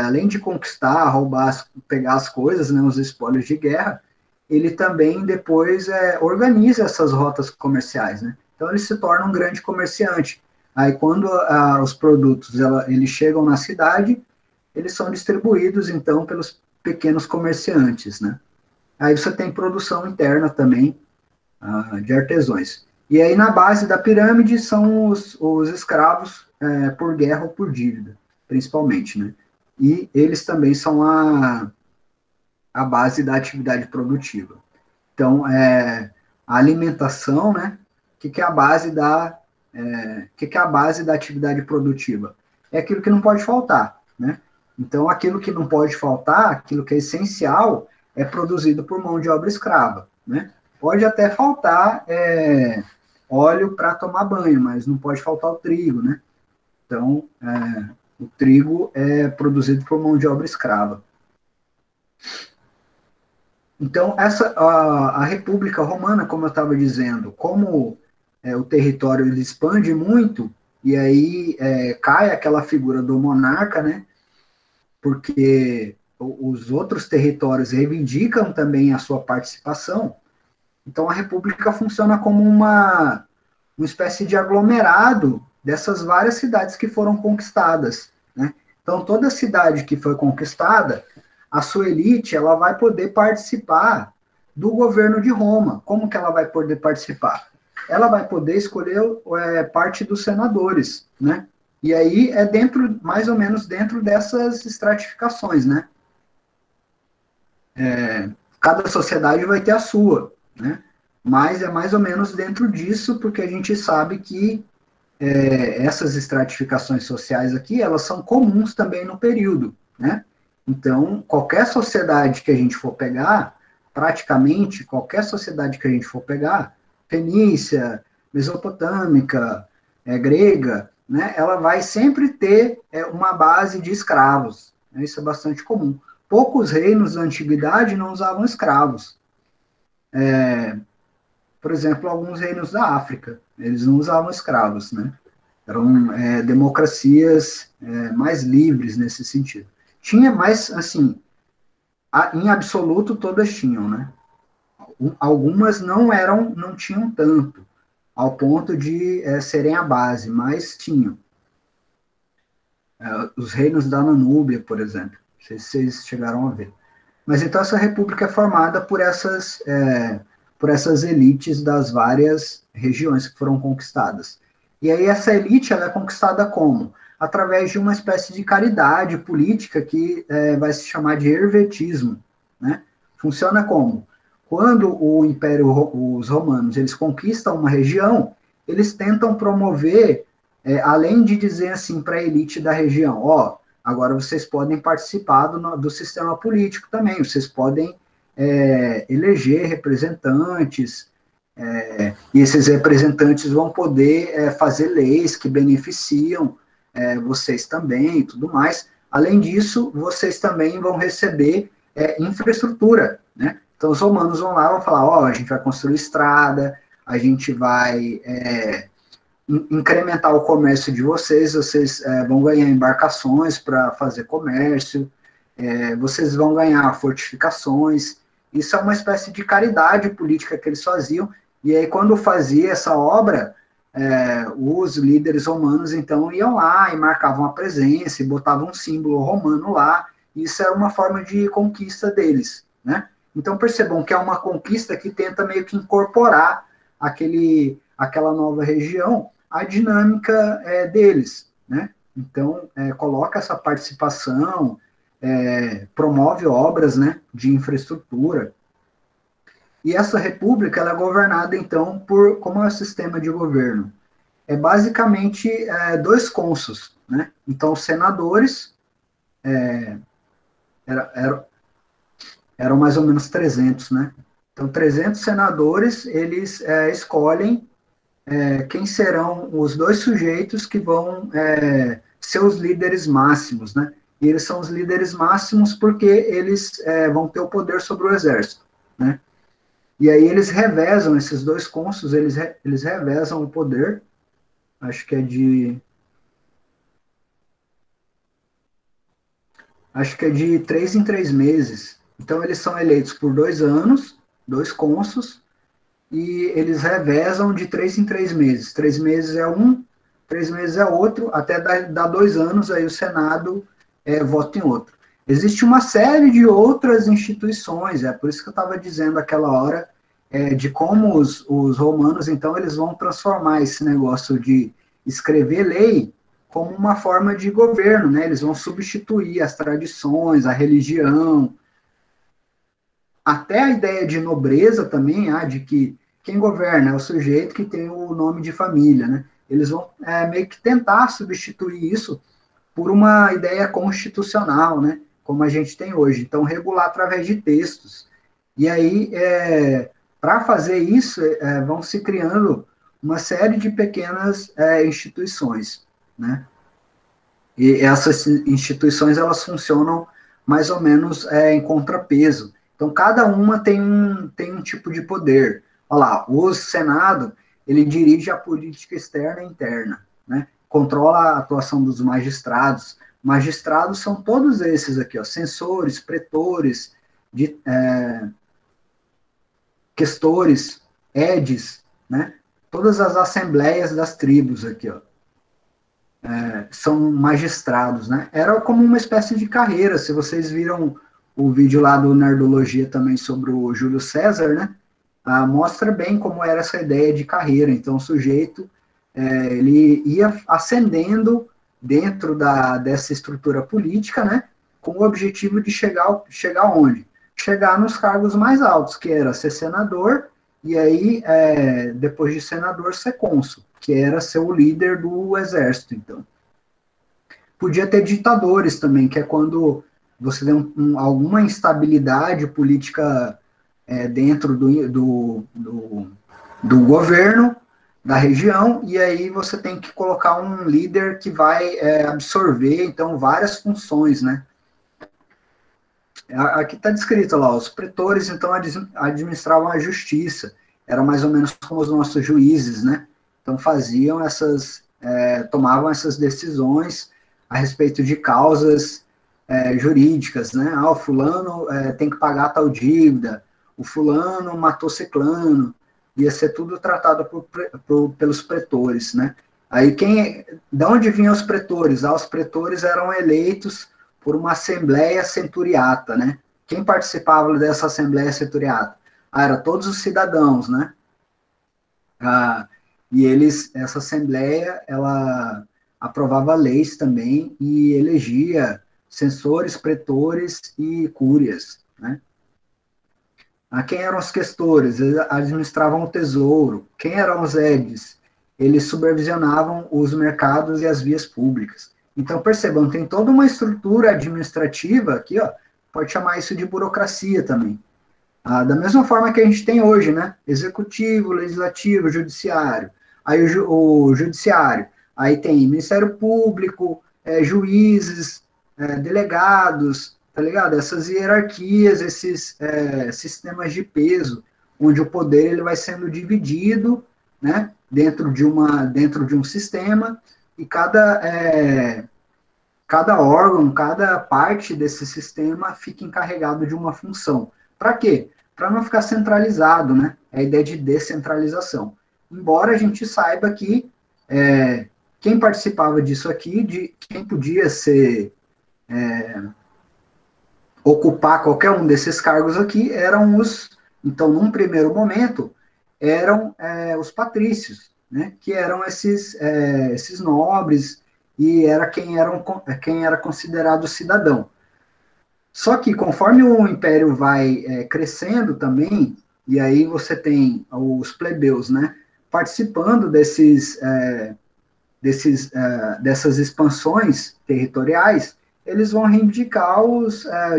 além de conquistar, roubar, pegar as coisas, né, os espólios de guerra, ele também depois organiza essas rotas comerciais, né? Então, ele se torna um grande comerciante. Aí, quando os produtos eles chegam na cidade, eles são distribuídos, então, pelos pequenos comerciantes, né? Aí você tem produção interna também, de artesãos. E aí, na base da pirâmide, são os escravos por guerra ou por dívida. principalmente, né? E eles também são a base da atividade produtiva. Então, a alimentação, né? O que é a base que é a base da atividade produtiva? É aquilo que não pode faltar, né? Então, aquilo que não pode faltar, aquilo que é essencial, é produzido por mão de obra escrava, né? Pode até faltar óleo para tomar banho, mas não pode faltar o trigo, né? Então, o trigo é produzido por mão de obra escrava. Então, a República Romana, como eu estava dizendo, como o território ele expande muito, e aí cai aquela figura do monarca, né? Porque os outros territórios reivindicam também a sua participação. Então, a República funciona como uma espécie de aglomerado dessas várias cidades que foram conquistadas, né? Então, toda cidade que foi conquistada, a sua elite ela vai poder participar do governo de Roma. Como que ela vai poder participar? Ela vai poder escolher parte dos senadores, né? E aí mais ou menos dentro dessas estratificações, né? Cada sociedade vai ter a sua, né? Mas é mais ou menos dentro disso, porque a gente sabe que essas estratificações sociais aqui, elas são comuns também no período, né? Então, qualquer sociedade que a gente for pegar, praticamente qualquer sociedade que a gente for pegar, fenícia, mesopotâmica, grega, né, ela vai sempre ter uma base de escravos, né? Isso é bastante comum. Poucos reinos da antiguidade não usavam escravos. Por exemplo, alguns reinos da África, eles não usavam escravos, né? Eram democracias mais livres nesse sentido. Tinha, mas, assim, em absoluto todas tinham, né? Algumas não tinham tanto, ao ponto de serem a base, mas tinham. Os reinos da Nanúbia, por exemplo, não sei se vocês chegaram a ver. Mas então essa república é formada por essas elites das várias regiões que foram conquistadas. E aí essa elite ela é conquistada como? Através de uma espécie de caridade política que vai se chamar de hervetismo, né? Funciona como? Quando os romanos eles conquistam uma região, eles tentam promover, além de dizer assim para a elite da região, agora vocês podem participar do sistema político também, vocês podem eleger representantes, e esses representantes vão poder fazer leis que beneficiam vocês também e tudo mais. Além disso, vocês também vão receber infraestrutura, né? Então, os romanos vão lá e vão falar, a gente vai construir estrada, a gente vai incrementar o comércio de vocês vão ganhar embarcações para fazer comércio, vocês vão ganhar fortificações. Isso é uma espécie de caridade política que eles faziam, e aí quando fazia essa obra, os líderes romanos, então, iam lá e marcavam a presença, e botavam um símbolo romano lá, e isso era uma forma de conquista deles, né? Então, percebam que é uma conquista que tenta meio que incorporar aquela nova região à dinâmica deles, né? Então, coloca essa participação, promove obras, né, de infraestrutura. E essa república ela é governada, então, como é o sistema de governo? É basicamente 2 cônsules, né? Então, os senadores eram mais ou menos 300, né? Então, 300 senadores, eles escolhem quem serão os 2 sujeitos que vão ser os líderes máximos, né? E eles são os líderes máximos porque eles vão ter o poder sobre o exército, né? E aí eles revezam, esses 2 cônsules, eles revezam o poder, acho que é de 3 em 3 meses. Então, eles são eleitos por 2 anos, 2 cônsules, e eles revezam de 3 em 3 meses. 3 meses é um, 3 meses é outro, até dar 2 anos, aí o Senado vota em outro. Existe uma série de outras instituições, por isso que eu estava dizendo aquela hora, de como os romanos, então, eles vão transformar esse negócio de escrever lei como uma forma de governo, né? Eles vão substituir as tradições, a religião, até a ideia de nobreza também, de que quem governa é o sujeito que tem o nome de família, né? Eles vão meio que tentar substituir isso por uma ideia constitucional, né? Como a gente tem hoje. Então, regular através de textos. E aí, para fazer isso, vão se criando uma série de pequenas instituições, né? E essas instituições, elas funcionam mais ou menos em contrapeso. Então, cada uma tem um tipo de poder. Olha lá, o Senado, ele dirige a política externa e interna, né? Controla a atuação dos magistrados. Magistrados são todos esses aqui, ó, censores, pretores, questores, edes, né? Todas as assembleias das tribos aqui, ó, são magistrados, né? Era como uma espécie de carreira. Se vocês viram o vídeo lá do Nerdologia também sobre o Júlio César, né? Mostra bem como era essa ideia de carreira. Então, o sujeito, ele ia ascendendo dentro dessa estrutura política, né? Com o objetivo de chegar onde? Chegar nos cargos mais altos, que era ser senador, e aí, depois de senador, ser cônsul, que era ser o líder do exército, então. Podia ter ditadores também, que é quando você tem alguma instabilidade política dentro do governo, da região, e aí você tem que colocar um líder que vai absorver, então, várias funções, né? Aqui está descrito lá, os pretores, então, administravam a justiça, era mais ou menos como os nossos juízes, né? Então, tomavam essas decisões a respeito de causas jurídicas, né? O fulano tem que pagar tal dívida, o fulano matou ciclano, ia ser tudo tratado pelos pretores, né? Aí, de onde vinham os pretores? Os pretores eram eleitos por uma assembleia centuriata, né? Quem participava dessa assembleia centuriata? Era todos os cidadãos, né? E essa assembleia, ela aprovava leis também e elegia censores, pretores e cúrias, né? Quem eram os questores? Eles administravam o tesouro. Quem eram os edes? Eles supervisionavam os mercados e as vias públicas. Então, percebam, tem toda uma estrutura administrativa aqui, ó, pode chamar isso de burocracia também. Da mesma forma que a gente tem hoje, né? Executivo, legislativo, judiciário. Aí o judiciário, aí tem Ministério Público, juízes, delegados, tá ligado? Essas hierarquias, esses sistemas de peso, onde o poder ele vai sendo dividido, né? Dentro de um sistema, e cada órgão, cada parte desse sistema fica encarregado de uma função. Para quê? Para não ficar centralizado, né? É a ideia de descentralização. Embora a gente saiba que quem participava disso aqui, quem podia ocupar qualquer um desses cargos aqui, eram então, num primeiro momento, eram os patrícios, né? Que eram esses nobres, e era quem era considerado cidadão. Só que, conforme o império vai crescendo também, e aí você tem os plebeus, né, participando dessas expansões territoriais, eles vão reivindicar o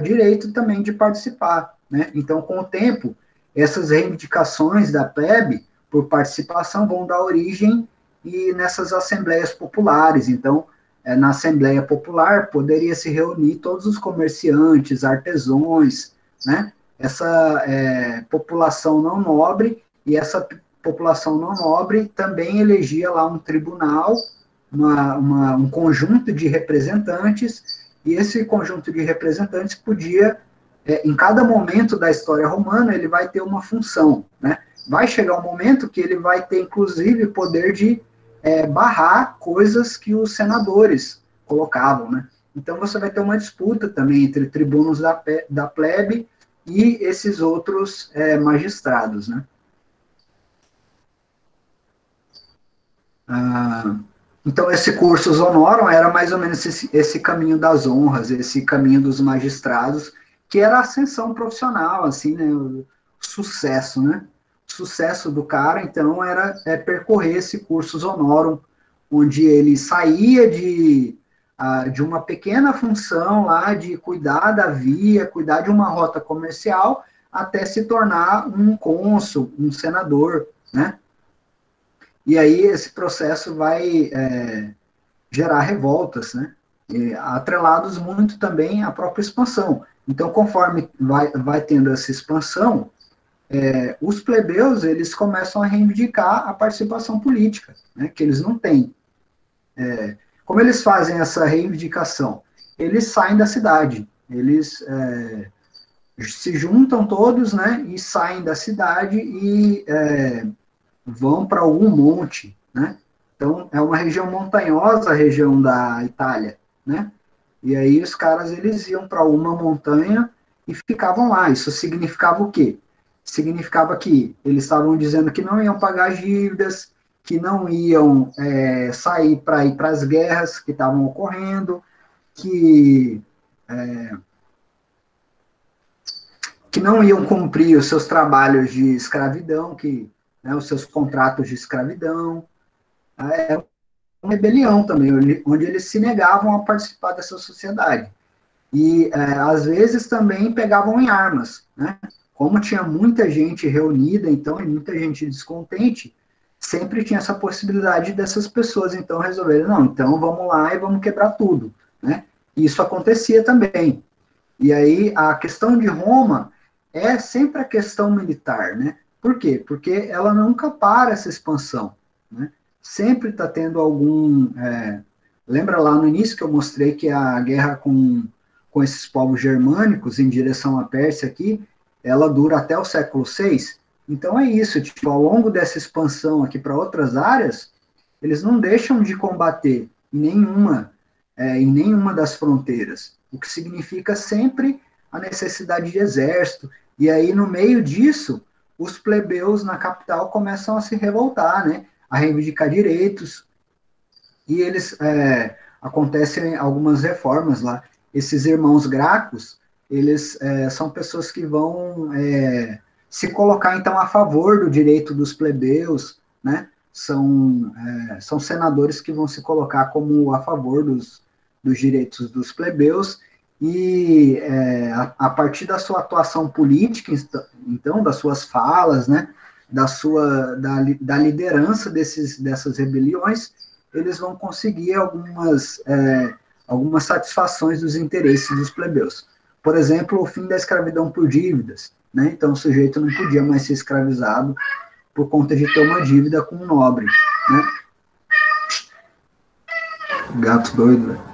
direito também de participar, né? Então, com o tempo, essas reivindicações da plebe por participação vão dar origem nessas assembleias populares. Então, na Assembleia Popular, poderia se reunir todos os comerciantes, artesãos, né? Essa população não nobre, e essa população não nobre também elegia lá um tribunal, um conjunto de representantes, e esse conjunto de representantes podia, em cada momento da história romana, ele vai ter uma função, né? Vai chegar um momento que ele vai ter, inclusive, poder de barrar coisas que os senadores colocavam, né? Então, você vai ter uma disputa também entre tribunos da plebe e esses outros magistrados, né? Então, esse cursus honorum era mais ou menos esse caminho das honras, esse caminho dos magistrados, que era a ascensão profissional, assim, né, o sucesso, né? O sucesso do cara, então, era percorrer esse cursus honorum, onde ele saía de uma pequena função lá de cuidar da via, cuidar de uma rota comercial, até se tornar um cônsul, um senador, né? E aí esse processo vai gerar revoltas, né? E atrelados muito também à própria expansão. Então, conforme vai tendo essa expansão, os plebeus, eles começam a reivindicar a participação política, né? Que eles não têm. Como eles fazem essa reivindicação? Eles saem da cidade, eles se juntam todos, né? E saem da cidade e vão para algum monte, né? Então, é uma região montanhosa, a região da Itália, né? E aí os caras, eles iam para uma montanha e ficavam lá. Isso significava o quê? Significava que eles estavam dizendo que não iam pagar dívidas, que não iam sair para ir para as guerras que estavam ocorrendo, que não iam cumprir os seus trabalhos de escravidão, os seus contratos de escravidão. Era uma rebelião também, onde eles se negavam a participar dessa sociedade. E, às vezes, também pegavam em armas, né? Como tinha muita gente reunida, então, e muita gente descontente, sempre tinha essa possibilidade dessas pessoas, então, resolverem, não, então vamos lá e vamos quebrar tudo, né? E isso acontecia também. E aí, a questão de Roma é sempre a questão militar, né? Por quê? Porque ela nunca para essa expansão, né? Sempre está tendo algum... lembra lá no início que eu mostrei que a guerra com esses povos germânicos em direção à Pérsia aqui, ela dura até o século VI? Então é isso, tipo, ao longo dessa expansão aqui para outras áreas, eles não deixam de combater em nenhuma das fronteiras, o que significa sempre a necessidade de exército. E aí, no meio disso, os plebeus na capital começam a se revoltar, né? A reivindicar direitos, e eles, acontecem algumas reformas lá. Esses irmãos Gracos, eles são pessoas que vão se colocar, então, a favor do direito dos plebeus, né? São senadores que vão se colocar como a favor dos direitos dos plebeus, e a partir da sua atuação política, então, das suas falas, né? Da liderança dessas rebeliões, eles vão conseguir algumas satisfações dos interesses dos plebeus. Por exemplo, o fim da escravidão por dívidas, né? Então, o sujeito não podia mais ser escravizado por conta de ter uma dívida com um nobre, né? Gato doido, velho.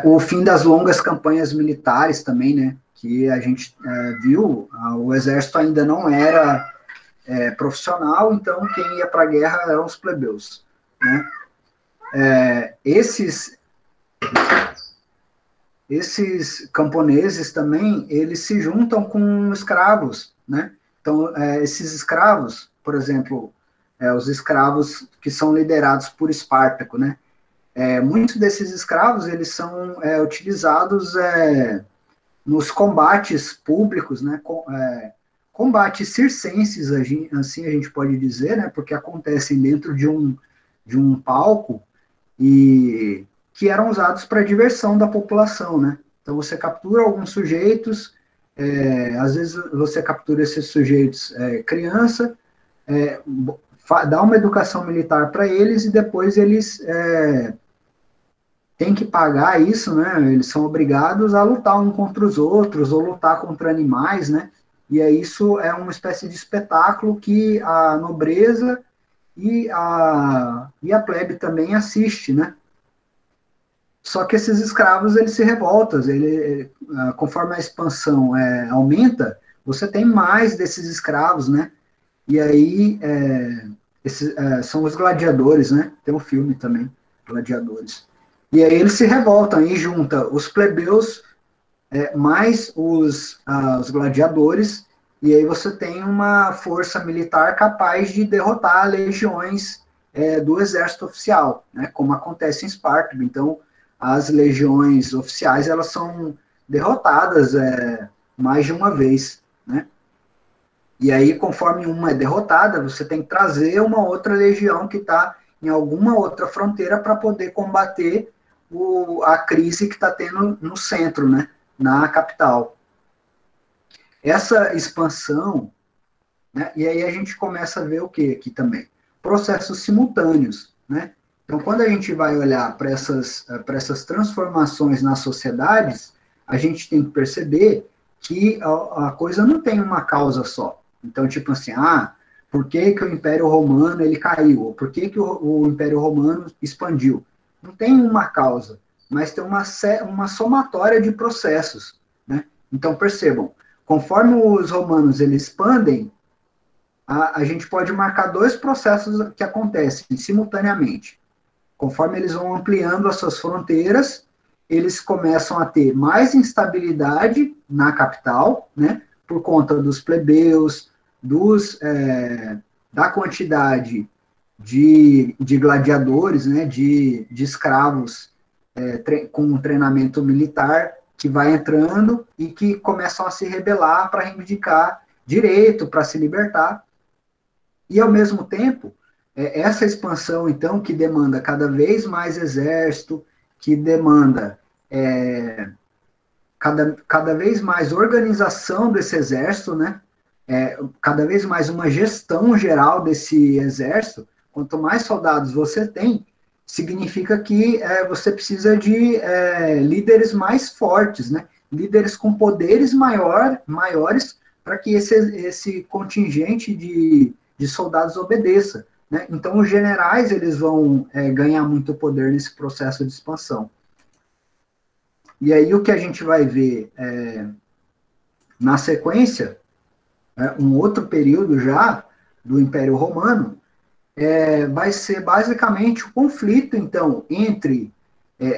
O fim das longas campanhas militares também, né? Que a gente viu, o exército ainda não era profissional, então quem ia para a guerra eram os plebeus, né? Esses camponeses também, eles se juntam com escravos, né? Então, esses escravos, por exemplo, os escravos que são liderados por Espartaco, né? Muitos desses escravos, eles são utilizados nos combates públicos, né? Combates circenses, assim a gente pode dizer, né? Porque acontecem dentro de um palco e que eram usados para diversão da população, né? Então você captura alguns sujeitos, às vezes você captura esses sujeitos criança, dá uma educação militar para eles e depois eles têm que pagar isso, né? Eles são obrigados a lutar uns contra os outros ou lutar contra animais, né? E aí isso é uma espécie de espetáculo que a nobreza e a plebe também assiste, né? Só que esses escravos, eles se revoltam, conforme a expansão aumenta, você tem mais desses escravos, né? E aí, são os gladiadores, né? Tem um filme também, Gladiadores. E aí eles se revoltam e juntam os plebeus mais os gladiadores, e aí você tem uma força militar capaz de derrotar legiões do exército oficial, né, como acontece em Esparta. Então, as legiões oficiais, elas são derrotadas mais de uma vez, né? E aí, conforme uma é derrotada, você tem que trazer uma outra legião que está em alguma outra fronteira para poder combater a crise que está tendo no centro, né, na capital. Essa expansão, né, e aí a gente começa a ver o que aqui também? Processos simultâneos, né? Então, quando a gente vai olhar para essas transformações nas sociedades, a gente tem que perceber que a coisa não tem uma causa só. Então, tipo assim, por que o Império Romano ele caiu? Ou por que o Império Romano expandiu? Não tem uma causa, mas tem uma somatória de processos, né? Então, percebam, conforme os romanos eles expandem, a gente pode marcar dois processos que acontecem simultaneamente. Conforme eles vão ampliando as suas fronteiras, eles começam a ter mais instabilidade na capital, né, por conta dos plebeus, da quantidade de gladiadores, né, de escravos com um treinamento militar que vai entrando e que começam a se rebelar para reivindicar direito, para se libertar. E, ao mesmo tempo, essa expansão, então, que demanda cada vez mais exército, que demanda cada vez mais organização desse exército, né? Cada vez mais uma gestão geral desse exército. Quanto mais soldados você tem, significa que você precisa de líderes mais fortes, né? Líderes com poderes maiores para que esse contingente de soldados obedeça, né? Então, os generais eles vão ganhar muito poder nesse processo de expansão. E aí, o que a gente vai ver na sequência, um outro período já do Império Romano, vai ser basicamente o conflito, então, entre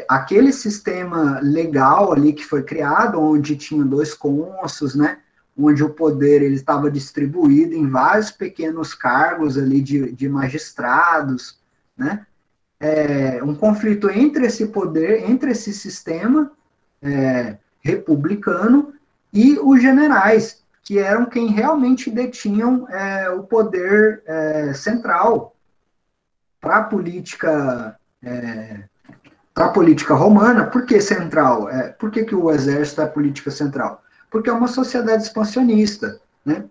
aquele sistema legal ali que foi criado, onde tinha 2 cônsules, né? Onde o poder ele estava distribuído em vários pequenos cargos ali de magistrados, né? Um conflito entre esse poder, entre esse sistema republicano e os generais, que eram quem realmente detinham o poder central para a política romana. Por que central? Por que o exército é a política central? Porque é uma sociedade expansionista, né?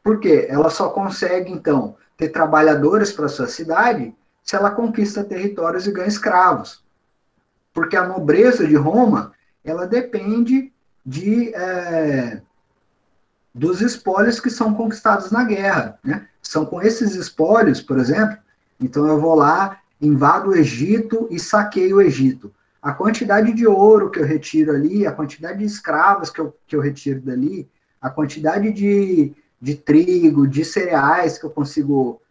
Porque ela só consegue, então, ter trabalhadores para sua cidade se ela conquista territórios e ganha escravos. Porque a nobreza de Roma, ela depende dos espólios que são conquistados na guerra, né? São com esses espólios, por exemplo, então eu vou lá, invado o Egito e saqueio o Egito. A quantidade de ouro que eu retiro ali, a quantidade de escravos que eu retiro dali, a quantidade de trigo, de cereais que eu consigo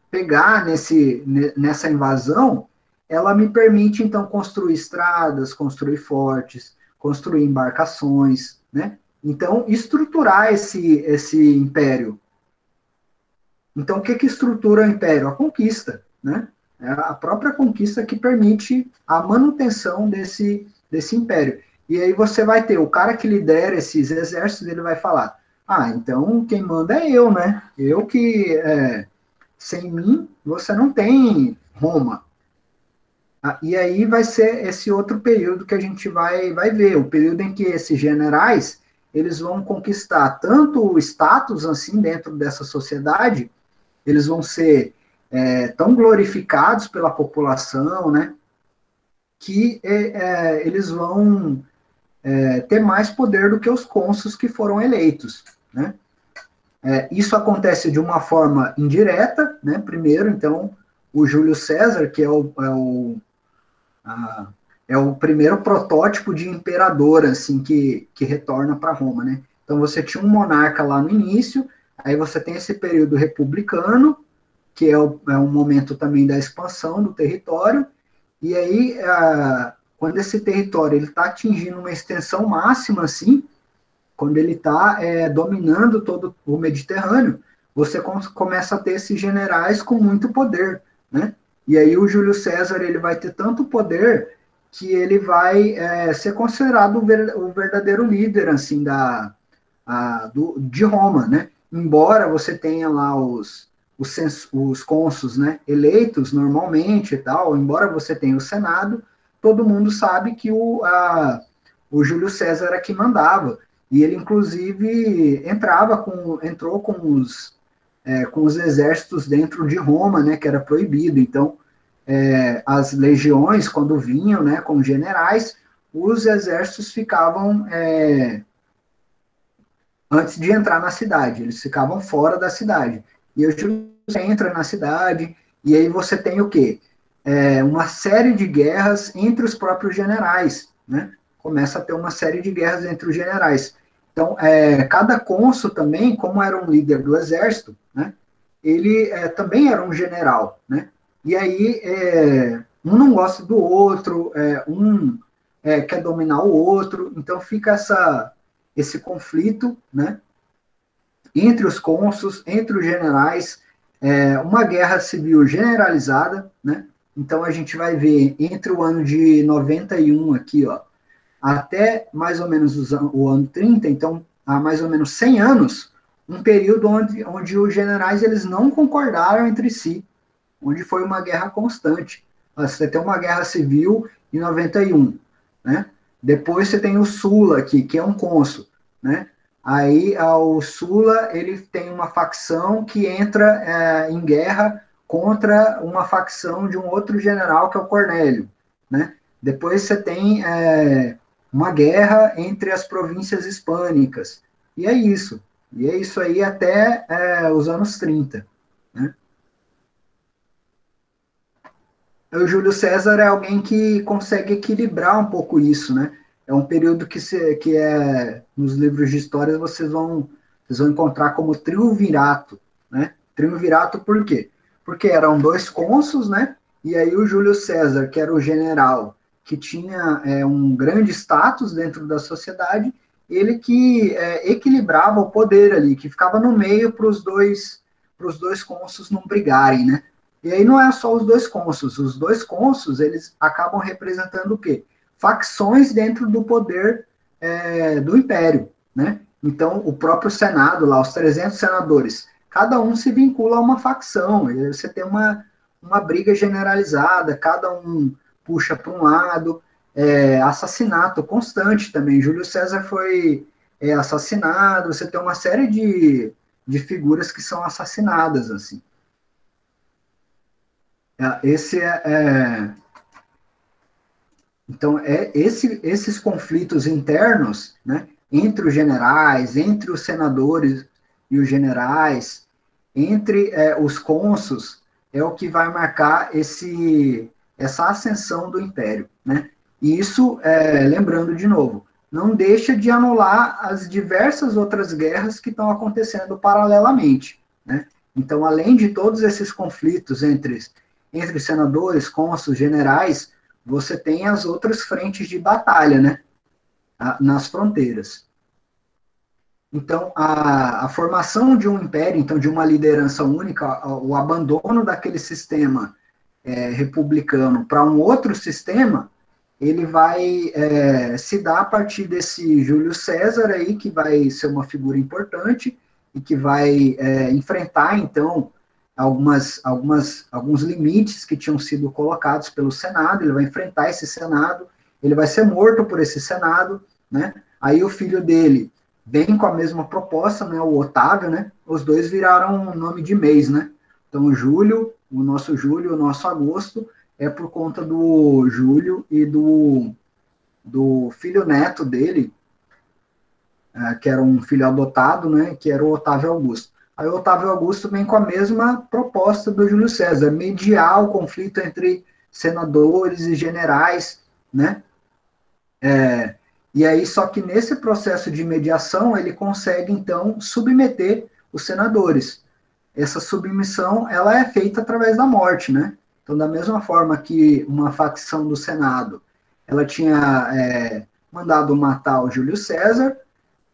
pegar nessa invasão, ela me permite, então, construir estradas, construir fortes, construir embarcações, né? Então, estruturar esse império. Então, o que estrutura o império? A conquista, né? É a própria conquista que permite a manutenção desse império. E aí você vai ter o cara que lidera esses exércitos, ele vai falar, então quem manda é eu, né? Eu que, sem mim, você não tem Roma. E aí vai ser esse outro período que a gente vai ver, o período em que esses generais, eles vão conquistar tanto o status, assim, dentro dessa sociedade, eles vão ser tão glorificados pela população, né, que eles vão ter mais poder do que os cônsules que foram eleitos, né. Isso acontece de uma forma indireta, né, primeiro, então, o Júlio César, que é o primeiro protótipo de imperador, assim, que retorna para Roma, né. Então, você tinha um monarca lá no início, aí você tem esse período republicano, que é um momento também da expansão do território, e aí, quando esse território está atingindo uma extensão máxima, assim, quando ele está dominando todo o Mediterrâneo, você começa a ter esses generais com muito poder, né? E aí o Júlio César ele vai ter tanto poder que ele vai ser considerado o verdadeiro líder assim de Roma, né? Embora você tenha lá os cônsuls, né, eleitos normalmente e tal, embora você tenha o Senado, todo mundo sabe que o Júlio César era que mandava, e ele inclusive entrou com os exércitos dentro de Roma, né, que era proibido. Então as legiões, quando vinham, né, com generais, os exércitos ficavam antes de entrar na cidade, eles ficavam fora da cidade. E o Júlio entra na cidade, e aí você tem o quê? Uma série de guerras entre os próprios generais, né? Começa a ter uma série de guerras entre os generais. Então, cada cônsul também, como era um líder do exército, né? Ele também era um general, né? E aí, um não gosta do outro, um quer dominar o outro, então fica esse conflito, né, entre os cônsuls, entre os generais, uma guerra civil generalizada, né? Então a gente vai ver entre o ano de 91 aqui, ó, até mais ou menos o ano 30, então há mais ou menos 100 anos, um período onde os generais eles não concordaram entre si, onde foi uma guerra constante. Você tem uma guerra civil em 91, né? Depois você tem o Sula aqui, que é um cônsul, né? Aí o Sula ele tem uma facção que entra em guerra contra uma facção de um outro general que é o Cornélio, né? Depois você tem uma guerra entre as províncias hispânicas, e é isso aí até os anos 30, né? O Júlio César é alguém que consegue equilibrar um pouco isso, né? É um período que nos livros de história vocês vão encontrar como triunvirato, né? Triunvirato por quê? Porque eram 2 cônsuls, né? E aí o Júlio César, que era o general, que tinha um grande status dentro da sociedade, ele que equilibrava o poder ali, que ficava no meio para os dois cônsuls não brigarem, né? E aí não é só os 2 cônsuls, eles acabam representando o quê? Facções dentro do poder do império, né? Então, o próprio Senado, lá, os 300 senadores, cada um se vincula a uma facção, e aí você tem uma briga generalizada, cada um puxa para um lado, assassinato constante também. Júlio César foi assassinado, você tem uma série de figuras que são assassinadas, assim. Então, esses conflitos internos, né, entre os generais, entre os senadores e os generais, entre os cônsuls, é o que vai marcar essa ascensão do império, né? E isso, lembrando de novo, não deixa de anular as diversas outras guerras que estão acontecendo paralelamente, né? Então, além de todos esses conflitos entre senadores, cônsuls, generais, você tem as outras frentes de batalha, né, nas fronteiras. Então, a formação de um império, então, de uma liderança única, o abandono daquele sistema republicano para um outro sistema, ele vai se dar a partir desse Júlio César aí, que vai ser uma figura importante e que vai enfrentar, então, alguns limites que tinham sido colocados pelo Senado. Ele vai enfrentar esse Senado, ele vai ser morto por esse Senado, né? Aí o filho dele vem com a mesma proposta, né, o Otávio, né? Os dois viraram nome de mês, né? Então o nosso Agosto, é por conta do Júlio e do filho neto dele, que era um filho adotado, né, que era o Otávio Augusto. Aí o Otávio Augusto vem com a mesma proposta do Júlio César, mediar o conflito entre senadores e generais, né? E aí, só que nesse processo de mediação, ele consegue, então, submeter os senadores. Essa submissão, ela é feita através da morte, né? Então, da mesma forma que uma facção do Senado, ela tinha mandado matar o Júlio César,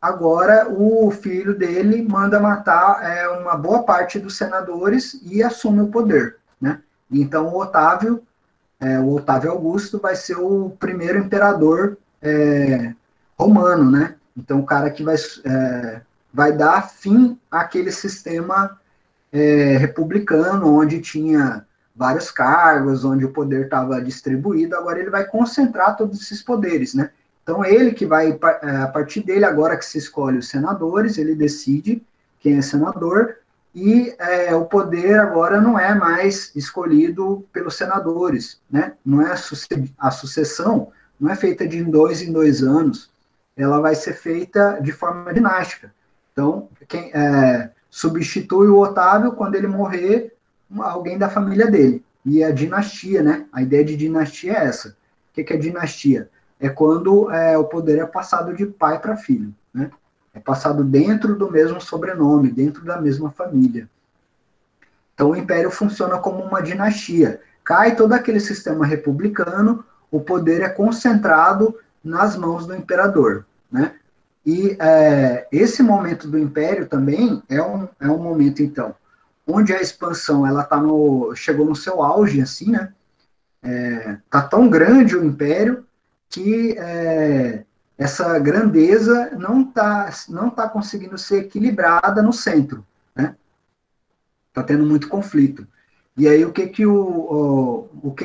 agora o filho dele manda matar uma boa parte dos senadores e assume o poder, né? Então o Otávio Augusto vai ser o primeiro imperador romano, né? Então o cara que vai dar fim àquele sistema republicano, onde tinha vários cargos, onde o poder estava distribuído, agora ele vai concentrar todos esses poderes, né? Então, ele que vai, a partir dele, agora que se escolhe os senadores, ele decide quem é senador, e o poder agora não é mais escolhido pelos senadores, né? Não é a sucessão não é feita de 2 em 2 anos, ela vai ser feita de forma dinástica. Então, quem substitui o Otávio quando ele morrer, alguém da família dele. E a dinastia, né? A ideia de dinastia é essa. O que é dinastia? É quando o poder é passado de pai para filho, né? É passado dentro do mesmo sobrenome, dentro da mesma família. Então o império funciona como uma dinastia. Cai todo aquele sistema republicano, o poder é concentrado nas mãos do imperador, né? E esse momento do império também é um momento, então, onde a expansão ela chegou no seu auge, assim, né? Tá tão grande o império que essa grandeza não tá conseguindo ser equilibrada no centro, né? Tá tendo muito conflito. E aí o que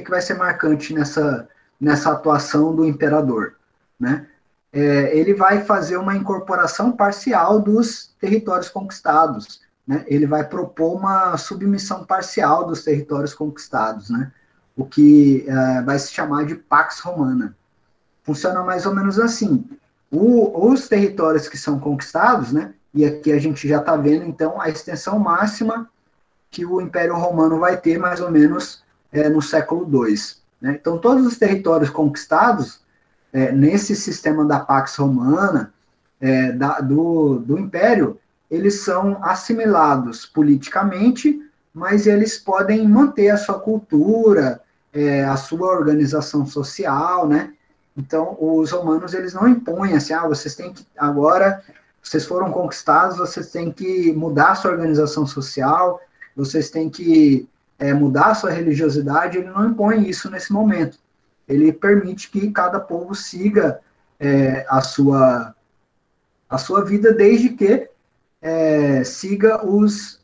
vai ser marcante nessa atuação do imperador, né? Ele vai fazer uma incorporação parcial dos territórios conquistados, né? Ele vai propor uma submissão parcial dos territórios conquistados, né? O que vai se chamar de Pax Romana. Funciona mais ou menos assim. Os territórios que são conquistados, né? E aqui a gente já está vendo, então, a extensão máxima que o Império Romano vai ter, mais ou menos, no século II. Né? Então, todos os territórios conquistados, nesse sistema da Pax Romana, do Império, eles são assimilados politicamente, mas eles podem manter a sua cultura, a sua organização social, né? Então, os romanos, eles não impõem assim, vocês têm que, agora, vocês foram conquistados, vocês têm que mudar a sua organização social, vocês têm que mudar a sua religiosidade, ele não impõe isso nesse momento. Ele permite que cada povo siga a sua vida, desde que siga os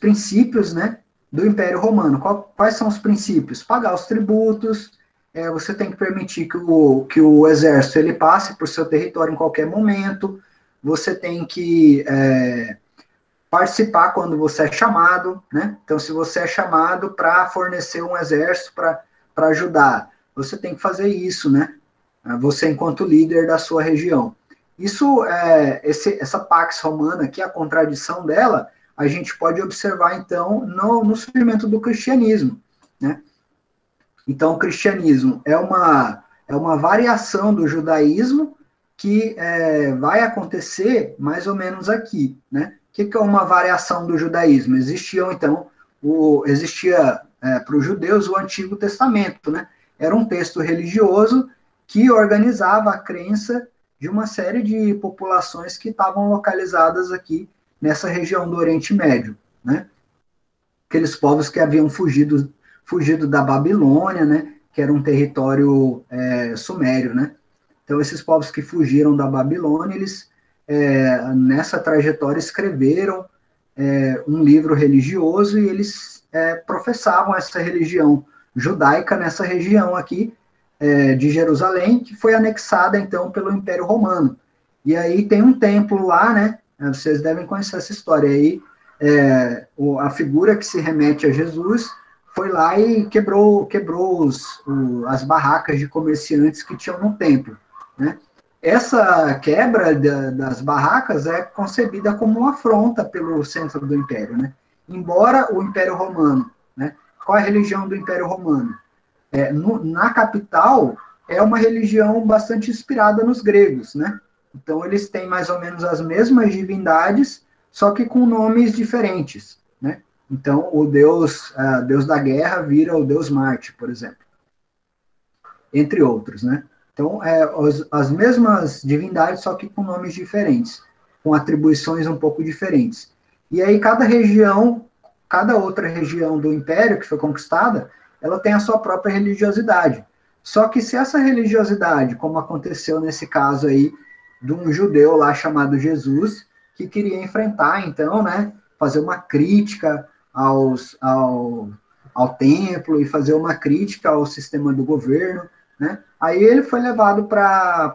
princípios, né, do Império Romano. Quais são os princípios? Pagar os tributos, você tem que permitir que o exército ele passe por seu território em qualquer momento, você tem que participar quando você é chamado, né? Então, se você é chamado para fornecer um exército para ajudar, você tem que fazer isso, né? Você enquanto líder da sua região. Isso, essa Pax Romana aqui, a contradição dela, a gente pode observar, então, no surgimento do cristianismo, né? Então, o cristianismo é uma variação do judaísmo que vai acontecer mais ou menos aqui, né? O que é uma variação do judaísmo? Existia para os judeus o Antigo Testamento, né? Era um texto religioso que organizava a crença de uma série de populações que estavam localizadas aqui nessa região do Oriente Médio, né? Aqueles povos que haviam fugido da Babilônia, né? Que era um território sumério, né? Então, esses povos que fugiram da Babilônia, eles, nessa trajetória, escreveram um livro religioso e eles professavam essa religião judaica nessa região aqui de Jerusalém, que foi anexada, então, pelo Império Romano. E aí tem um templo lá, né? Vocês devem conhecer essa história aí. A figura que se remete a Jesus foi lá e quebrou as barracas de comerciantes que tinham no templo, né? Essa quebra das barracas é concebida como uma afronta pelo centro do Império, né? Embora o Império Romano, né? Qual é a religião do Império Romano? Na capital, é uma religião bastante inspirada nos gregos, né? Então, eles têm mais ou menos as mesmas divindades, só que com nomes diferentes, né? Então, o Deus da guerra vira o Deus Marte, por exemplo. Entre outros, né? Então, as mesmas divindades, só que com nomes diferentes, com atribuições um pouco diferentes. E aí cada outra região do império que foi conquistada, ela tem a sua própria religiosidade. Só que se essa religiosidade, como aconteceu nesse caso aí, de um judeu lá chamado Jesus, que queria enfrentar, então, né, fazer uma crítica ao templo e fazer uma crítica ao sistema do governo, né? Aí ele foi levado para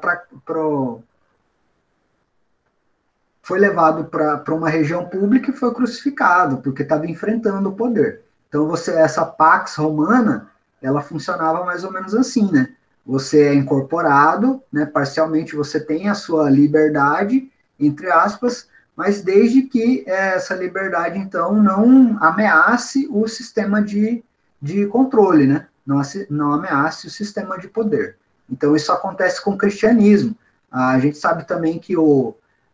uma região pública e foi crucificado, porque estava enfrentando o poder. Então, essa Pax Romana, ela funcionava mais ou menos assim, né? Você é incorporado, né, parcialmente você tem a sua liberdade, entre aspas, mas desde que essa liberdade, então, não ameace o sistema de controle, né? Não ameace o sistema de poder. Então, isso acontece com o cristianismo. A gente sabe também que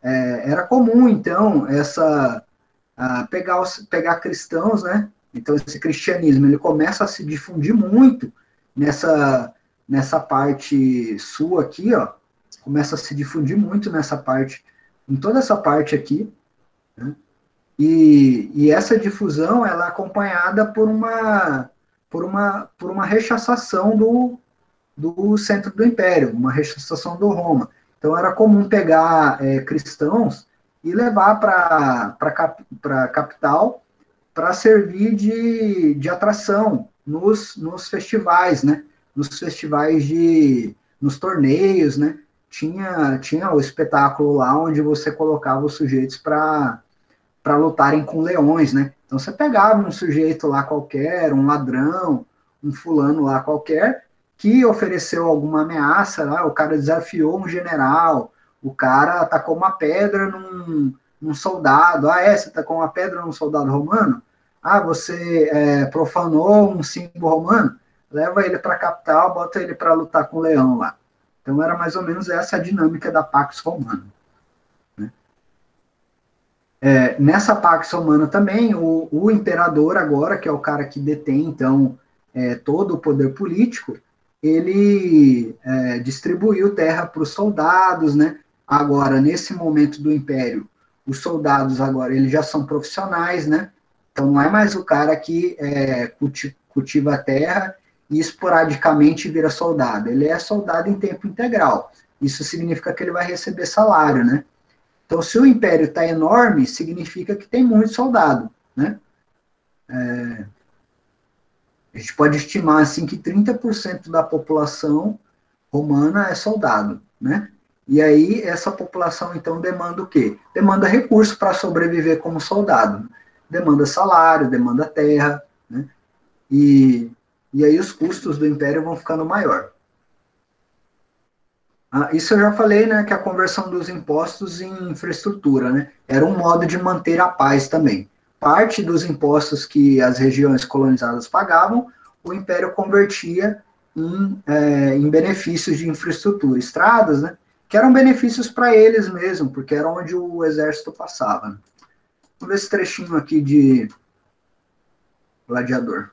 era comum, então, pegar cristãos, né? Então, esse cristianismo, ele começa a se difundir muito nessa parte sul aqui, ó, começa a se difundir muito nessa parte, em toda essa parte aqui, né? E essa difusão, ela é acompanhada por uma rechaçação do centro do império, uma rechaçação do Roma. Então, era comum pegar cristãos e levar para a capital para servir de atração nos festivais, né? Nos festivais nos torneios, né? Tinha o espetáculo lá onde você colocava os sujeitos para lutarem com leões, né? Então você pegava um sujeito lá qualquer, um ladrão, um fulano lá qualquer, que ofereceu alguma ameaça, lá, o cara desafiou um general, o cara atacou uma pedra num soldado. Você tacou uma pedra num soldado romano? Você profanou um símbolo romano? Leva ele para a capital, bota ele para lutar com o leão lá. Então era mais ou menos essa a dinâmica da Pax Romana. Né? Nessa Pax Romana também, o imperador agora, que é o cara que detém, então, todo o poder político, ele distribuiu terra para os soldados, né? Agora, nesse momento do império, os soldados agora, eles já são profissionais, né? Então, não é mais o cara que cultiva a terra e esporadicamente vira soldado. Ele é soldado em tempo integral. Isso significa que ele vai receber salário, né? Então, se o império está enorme, significa que tem muito soldado, né? A gente pode estimar, assim, que 30% da população romana é soldado, né? E aí, essa população, então, demanda o quê? Demanda recurso para sobreviver como soldado. Demanda salário, demanda terra, né? E aí os custos do império vão ficando maior. Isso eu já falei, né, que a conversão dos impostos em infraestrutura, né, era um modo de manter a paz também. Parte dos impostos que as regiões colonizadas pagavam, o império convertia em benefícios de infraestrutura, estradas, né, que eram benefícios para eles mesmo, porque era onde o exército passava. Né. Vamos ver esse trechinho aqui de Gladiador.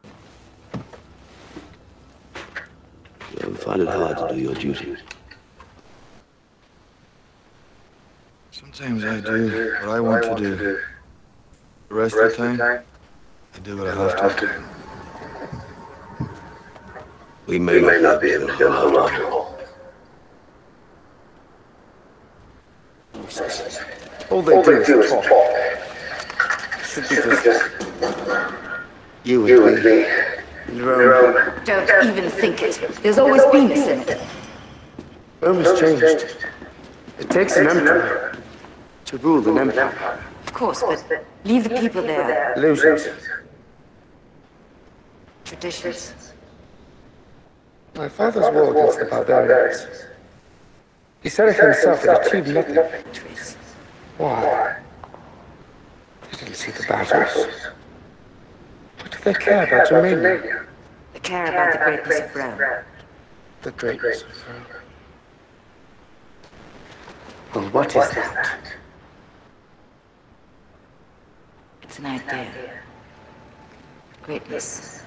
You find it hard to do your duty. Sometimes I do what I want to do. The rest of the time, I do what I have to. We may not be able to kill him after all. All they do is talk. Should be just you and me. Your own. Don't even think it. There's always been a Senate. Rome has changed. It takes an emperor to rule an empire. Of course, but leave the people there. Illusions. Traditions. My father's war against the barbarians. He said it himself, it achieved nothing. Trees. Why? They didn't see the battles. What do they care about Romania? They care about the greatness of Rome. The greatness of Rome. Well, what is that? It's an idea. Greatness.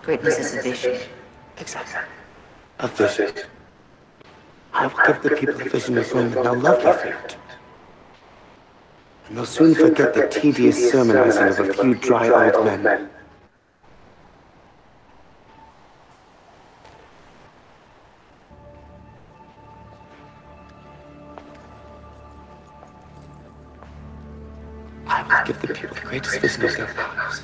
Greatness is a vision. Exactly. A vision. I will give the people a vision of when they'll love me for it. And they'll soon forget the tedious sermonizing of a few dry old men. I will give the people the greatest vision of their lives.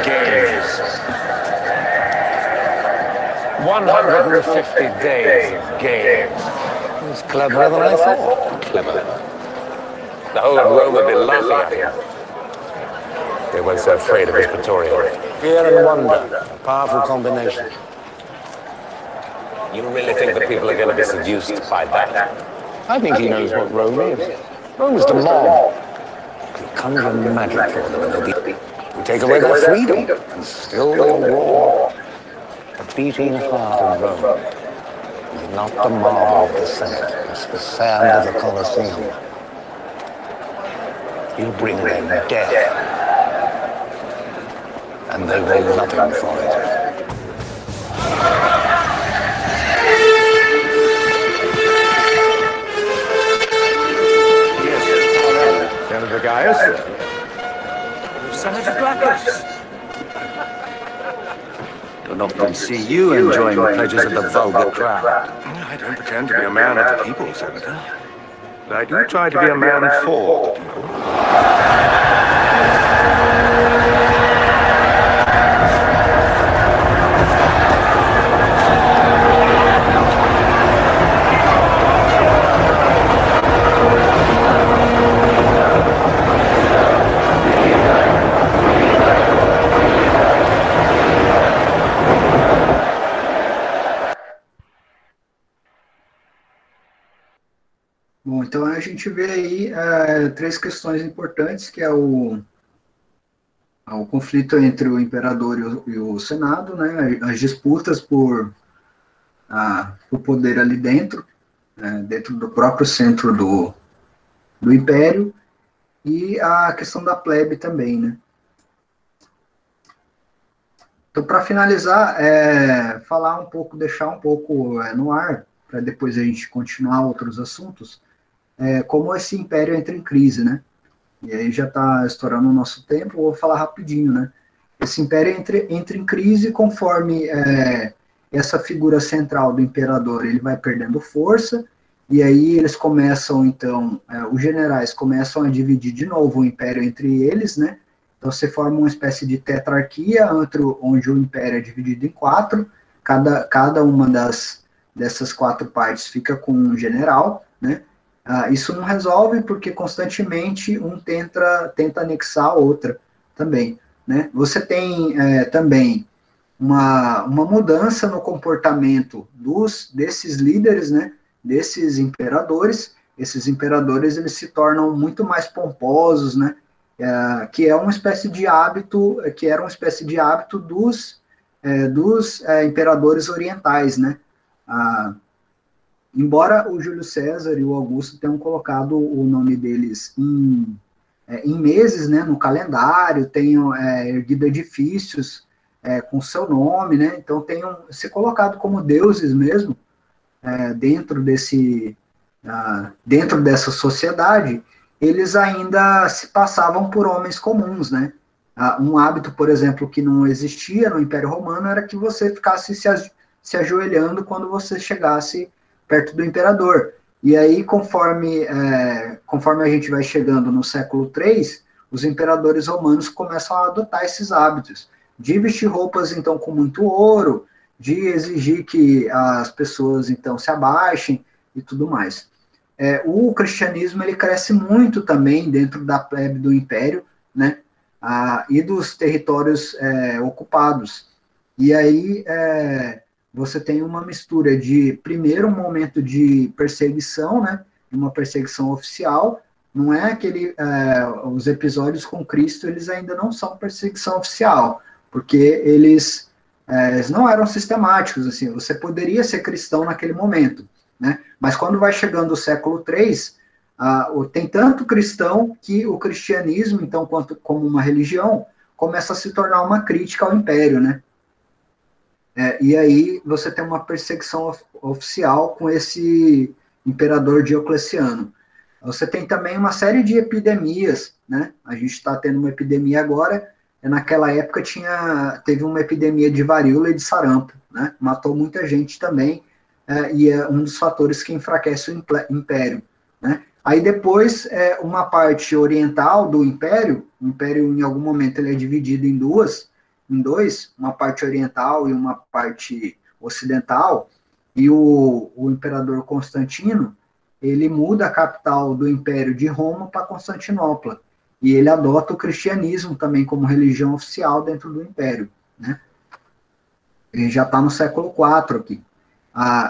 Games. 150 days of games. It was cleverer than I thought. Clever. The whole of Rome would be laughing at him. They weren't so afraid of his Praetorian. Fear and wonder, a powerful combination. You really think the people are going to be seduced by that? I think he knows what Rome is. Rome is the mob. You conjure magic for them and they'll be... You take away their freedom and still they'll roar. The beating heart of Rome is not the marble of the Senate, it's the sand of the Colosseum. You bring them death, and they will nothing for it. Senator Gaius? Senator Gracchus? Don't often see you enjoying the pleasures of the vulgar crowd. I don't pretend to be a man of the people, Senator. But I do try to be a man for the people. Bom, então a gente vê aí três questões importantes, que é o conflito entre o imperador e o Senado, né, as disputas por poder ali dentro, dentro do próprio centro do império, e a questão da plebe também, né. Então, para finalizar, falar um pouco, deixar um pouco no ar, para depois a gente continuar outros assuntos, como esse império entra em crise, né? E aí já está estourando o nosso tempo, vou falar rapidinho, né? Esse império entra em crise conforme essa figura central do imperador, ele vai perdendo força, e aí eles começam, então, os generais começam a dividir de novo o império entre eles, né? Então você forma uma espécie de tetrarquia, onde o império é dividido em quatro, cada uma dessas quatro partes fica com um general, né? Isso não resolve porque constantemente um tenta anexar a outra também, né? Você tem também uma mudança no comportamento desses líderes, né? Desses imperadores. Esses imperadores eles se tornam muito mais pomposos, né? Que é uma espécie de hábito, que era uma espécie de hábito dos imperadores orientais, né? Embora o Júlio César e o Augusto tenham colocado o nome deles em meses, né, no calendário, tenham erguido edifícios com seu nome, né, então tenham se colocado como deuses mesmo dentro dessa sociedade, eles ainda se passavam por homens comuns, né. Um hábito, por exemplo, que não existia no Império Romano era que você ficasse se ajoelhando quando você chegasse perto do imperador. E aí, conforme a gente vai chegando no século III, os imperadores romanos começam a adotar esses hábitos, de vestir roupas, então, com muito ouro, de exigir que as pessoas, então, se abaixem e tudo mais. O cristianismo, ele cresce muito também dentro da plebe do império, né, e dos territórios ocupados. E aí, você tem uma mistura de, primeiro, um momento de perseguição, né, uma perseguição oficial, não é os episódios com Cristo, eles ainda não são perseguição oficial, porque eles não eram sistemáticos, assim, você poderia ser cristão naquele momento, né, mas quando vai chegando o século III, Tem tanto cristão que o cristianismo, então, como uma religião, começa a se tornar uma crítica ao império, né? E aí você tem uma perseguição oficial com esse imperador Diocleciano. Você tem também uma série de epidemias, né? A gente está tendo uma epidemia agora, naquela época teve uma epidemia de varíola e de sarampo, né? Matou muita gente também, e é um dos fatores que enfraquece o império, né? Aí depois, uma parte oriental do império, o império em algum momento ele é dividido em dois, uma parte oriental e uma parte ocidental, e o imperador Constantino, ele muda a capital do Império de Roma para Constantinopla, e ele adota o cristianismo também como religião oficial dentro do Império, né? Ele já está no século IV aqui.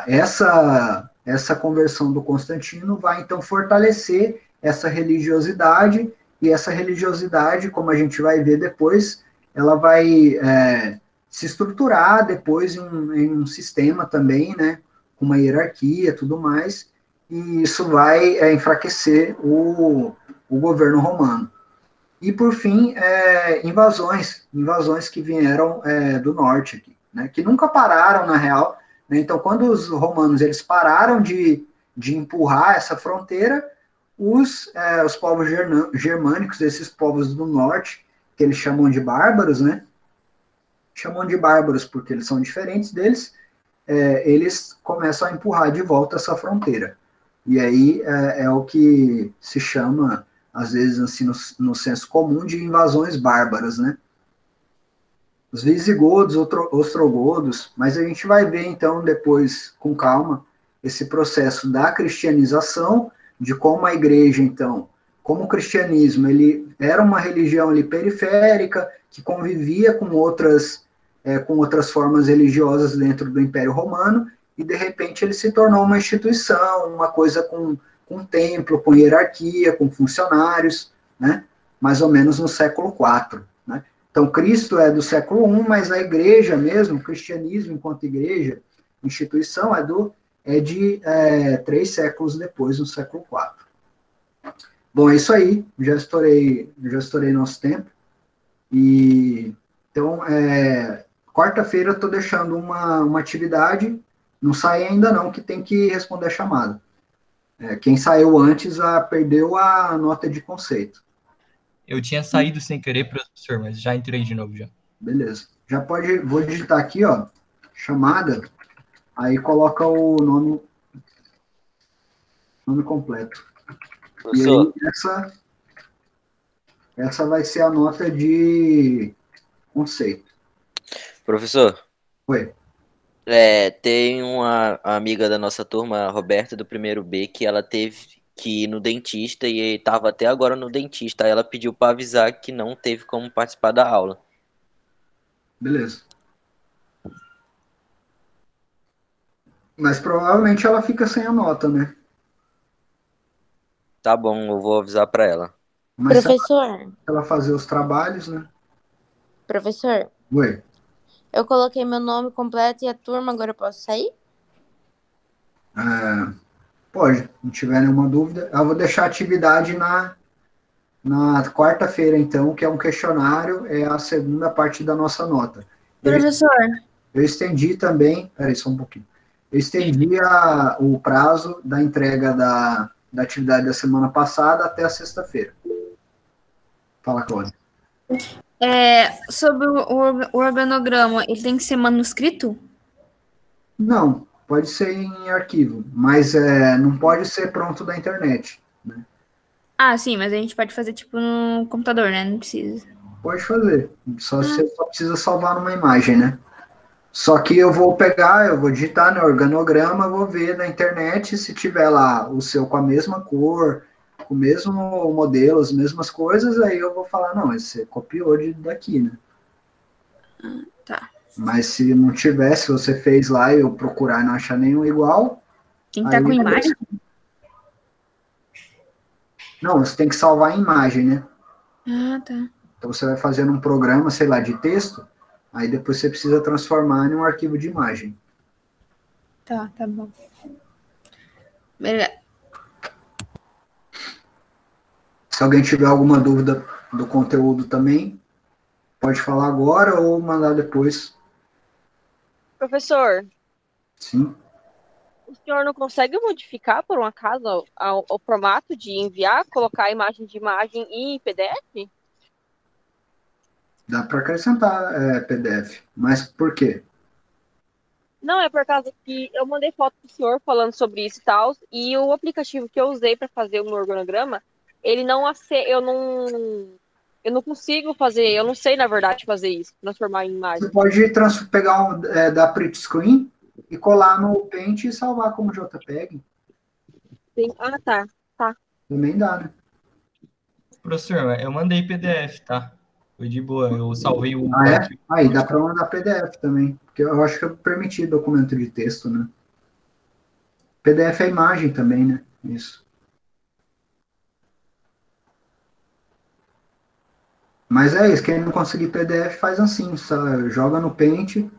Essa conversão do Constantino vai, então, fortalecer essa religiosidade, e essa religiosidade, como a gente vai ver depois, ela vai se estruturar depois em um sistema também, né, com uma hierarquia e tudo mais, e isso vai enfraquecer o governo romano. E, por fim, invasões que vieram do norte aqui, né, que nunca pararam, na real, né? Então, quando os romanos eles pararam de empurrar essa fronteira, os povos germânicos, esses povos do norte, que eles chamam de bárbaros, né? Chamam de bárbaros porque eles são diferentes deles, eles começam a empurrar de volta essa fronteira. E aí é o que se chama, às vezes, assim, no senso comum, de invasões bárbaras, né? Os visigodos, ostrogodos, mas a gente vai ver, então, depois, com calma, esse processo da cristianização, de como a igreja, então, como o cristianismo, ele era uma religião ali periférica, que convivia com outras formas religiosas dentro do Império Romano, e de repente ele se tornou uma instituição, uma coisa com templo, com hierarquia, com funcionários, né? Mais ou menos no século IV, né? Então, Cristo é do século I, mas a igreja mesmo, o cristianismo enquanto igreja, instituição, é de 3 séculos depois, no século IV. Bom, é isso aí, já estourei nosso tempo. E então, quarta-feira eu estou deixando uma atividade, não sai ainda não, que tem que responder a chamada. Quem saiu antes perdeu a nota de conceito. Eu tinha saído sem querer, professor, mas já entrei de novo já. Beleza. Vou digitar aqui, ó, chamada, aí coloca o nome completo. Professor. E aí, essa vai ser a nota de conceito. Professor. Oi. Tem uma amiga da nossa turma, a Roberta, do primeiro B, que ela teve que ir no dentista e estava até agora no dentista. Aí ela pediu para avisar que não teve como participar da aula. Beleza. Mas provavelmente ela fica sem a nota, né? Tá bom, eu vou avisar para ela. Mas professor. Se ela fazer os trabalhos, né? Professor. Oi. Eu coloquei meu nome completo e a turma, agora eu posso sair? Pode, não tiver nenhuma dúvida. Eu vou deixar a atividade na quarta-feira, então, que é um questionário, é a segunda parte da nossa nota. Professor. Eu estendi também, peraí só um pouquinho. Eu estendi o prazo da entrega da atividade da semana passada até a sexta-feira. Fala, Cláudia. Sobre o organograma, ele tem que ser manuscrito? Não, pode ser em arquivo, mas não pode ser pronto da internet, né? Ah, sim, mas a gente pode fazer tipo no computador, né? Não precisa. Pode fazer, você só precisa salvar numa imagem, né? Só que eu vou digitar no organograma, vou ver na internet se tiver lá o seu com a mesma cor, com o mesmo modelo, as mesmas coisas, aí eu vou falar, não, você copiou daqui, né? Tá. Mas se não tiver, se você fez lá e eu procurar e não achar nenhum igual... Tem que estar com imagem? Não, você tem que salvar em imagem, né? Ah, tá. Então você vai fazendo um programa, sei lá, de texto, aí depois você precisa transformar em um arquivo de imagem. Tá bom. Beleza. Se alguém tiver alguma dúvida do conteúdo também, pode falar agora ou mandar depois. Professor, Sim. o senhor não consegue modificar, por um acaso, o formato de enviar, colocar a imagem de imagem em PDF? Dá para acrescentar PDF. Mas por quê? Não, é por causa que eu mandei foto pro senhor falando sobre isso e tal, e o aplicativo que eu usei para fazer o meu organograma, ele não eu não consigo fazer, eu não sei, na verdade, fazer isso, transformar em imagem. Você pode pegar da print screen e colar no Paint e salvar como JPEG. Sim. Ah, tá. Também dá, né? Professor, eu mandei PDF, tá? Foi de boa, eu salvei o Ah, é? arquivo. Aí dá para mandar PDF também. Porque eu acho que é permitido documento de texto, né? PDF é imagem também, né? Isso. Mas é isso, quem não conseguir PDF faz assim, só joga no Paint,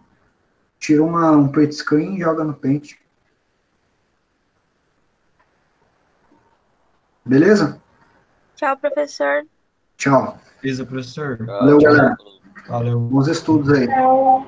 tira um print screen e joga no Paint. Beleza? Tchau, professor. Tchau. Beleza, professor? Valeu, galera. Valeu. Bons estudos aí. Tchau.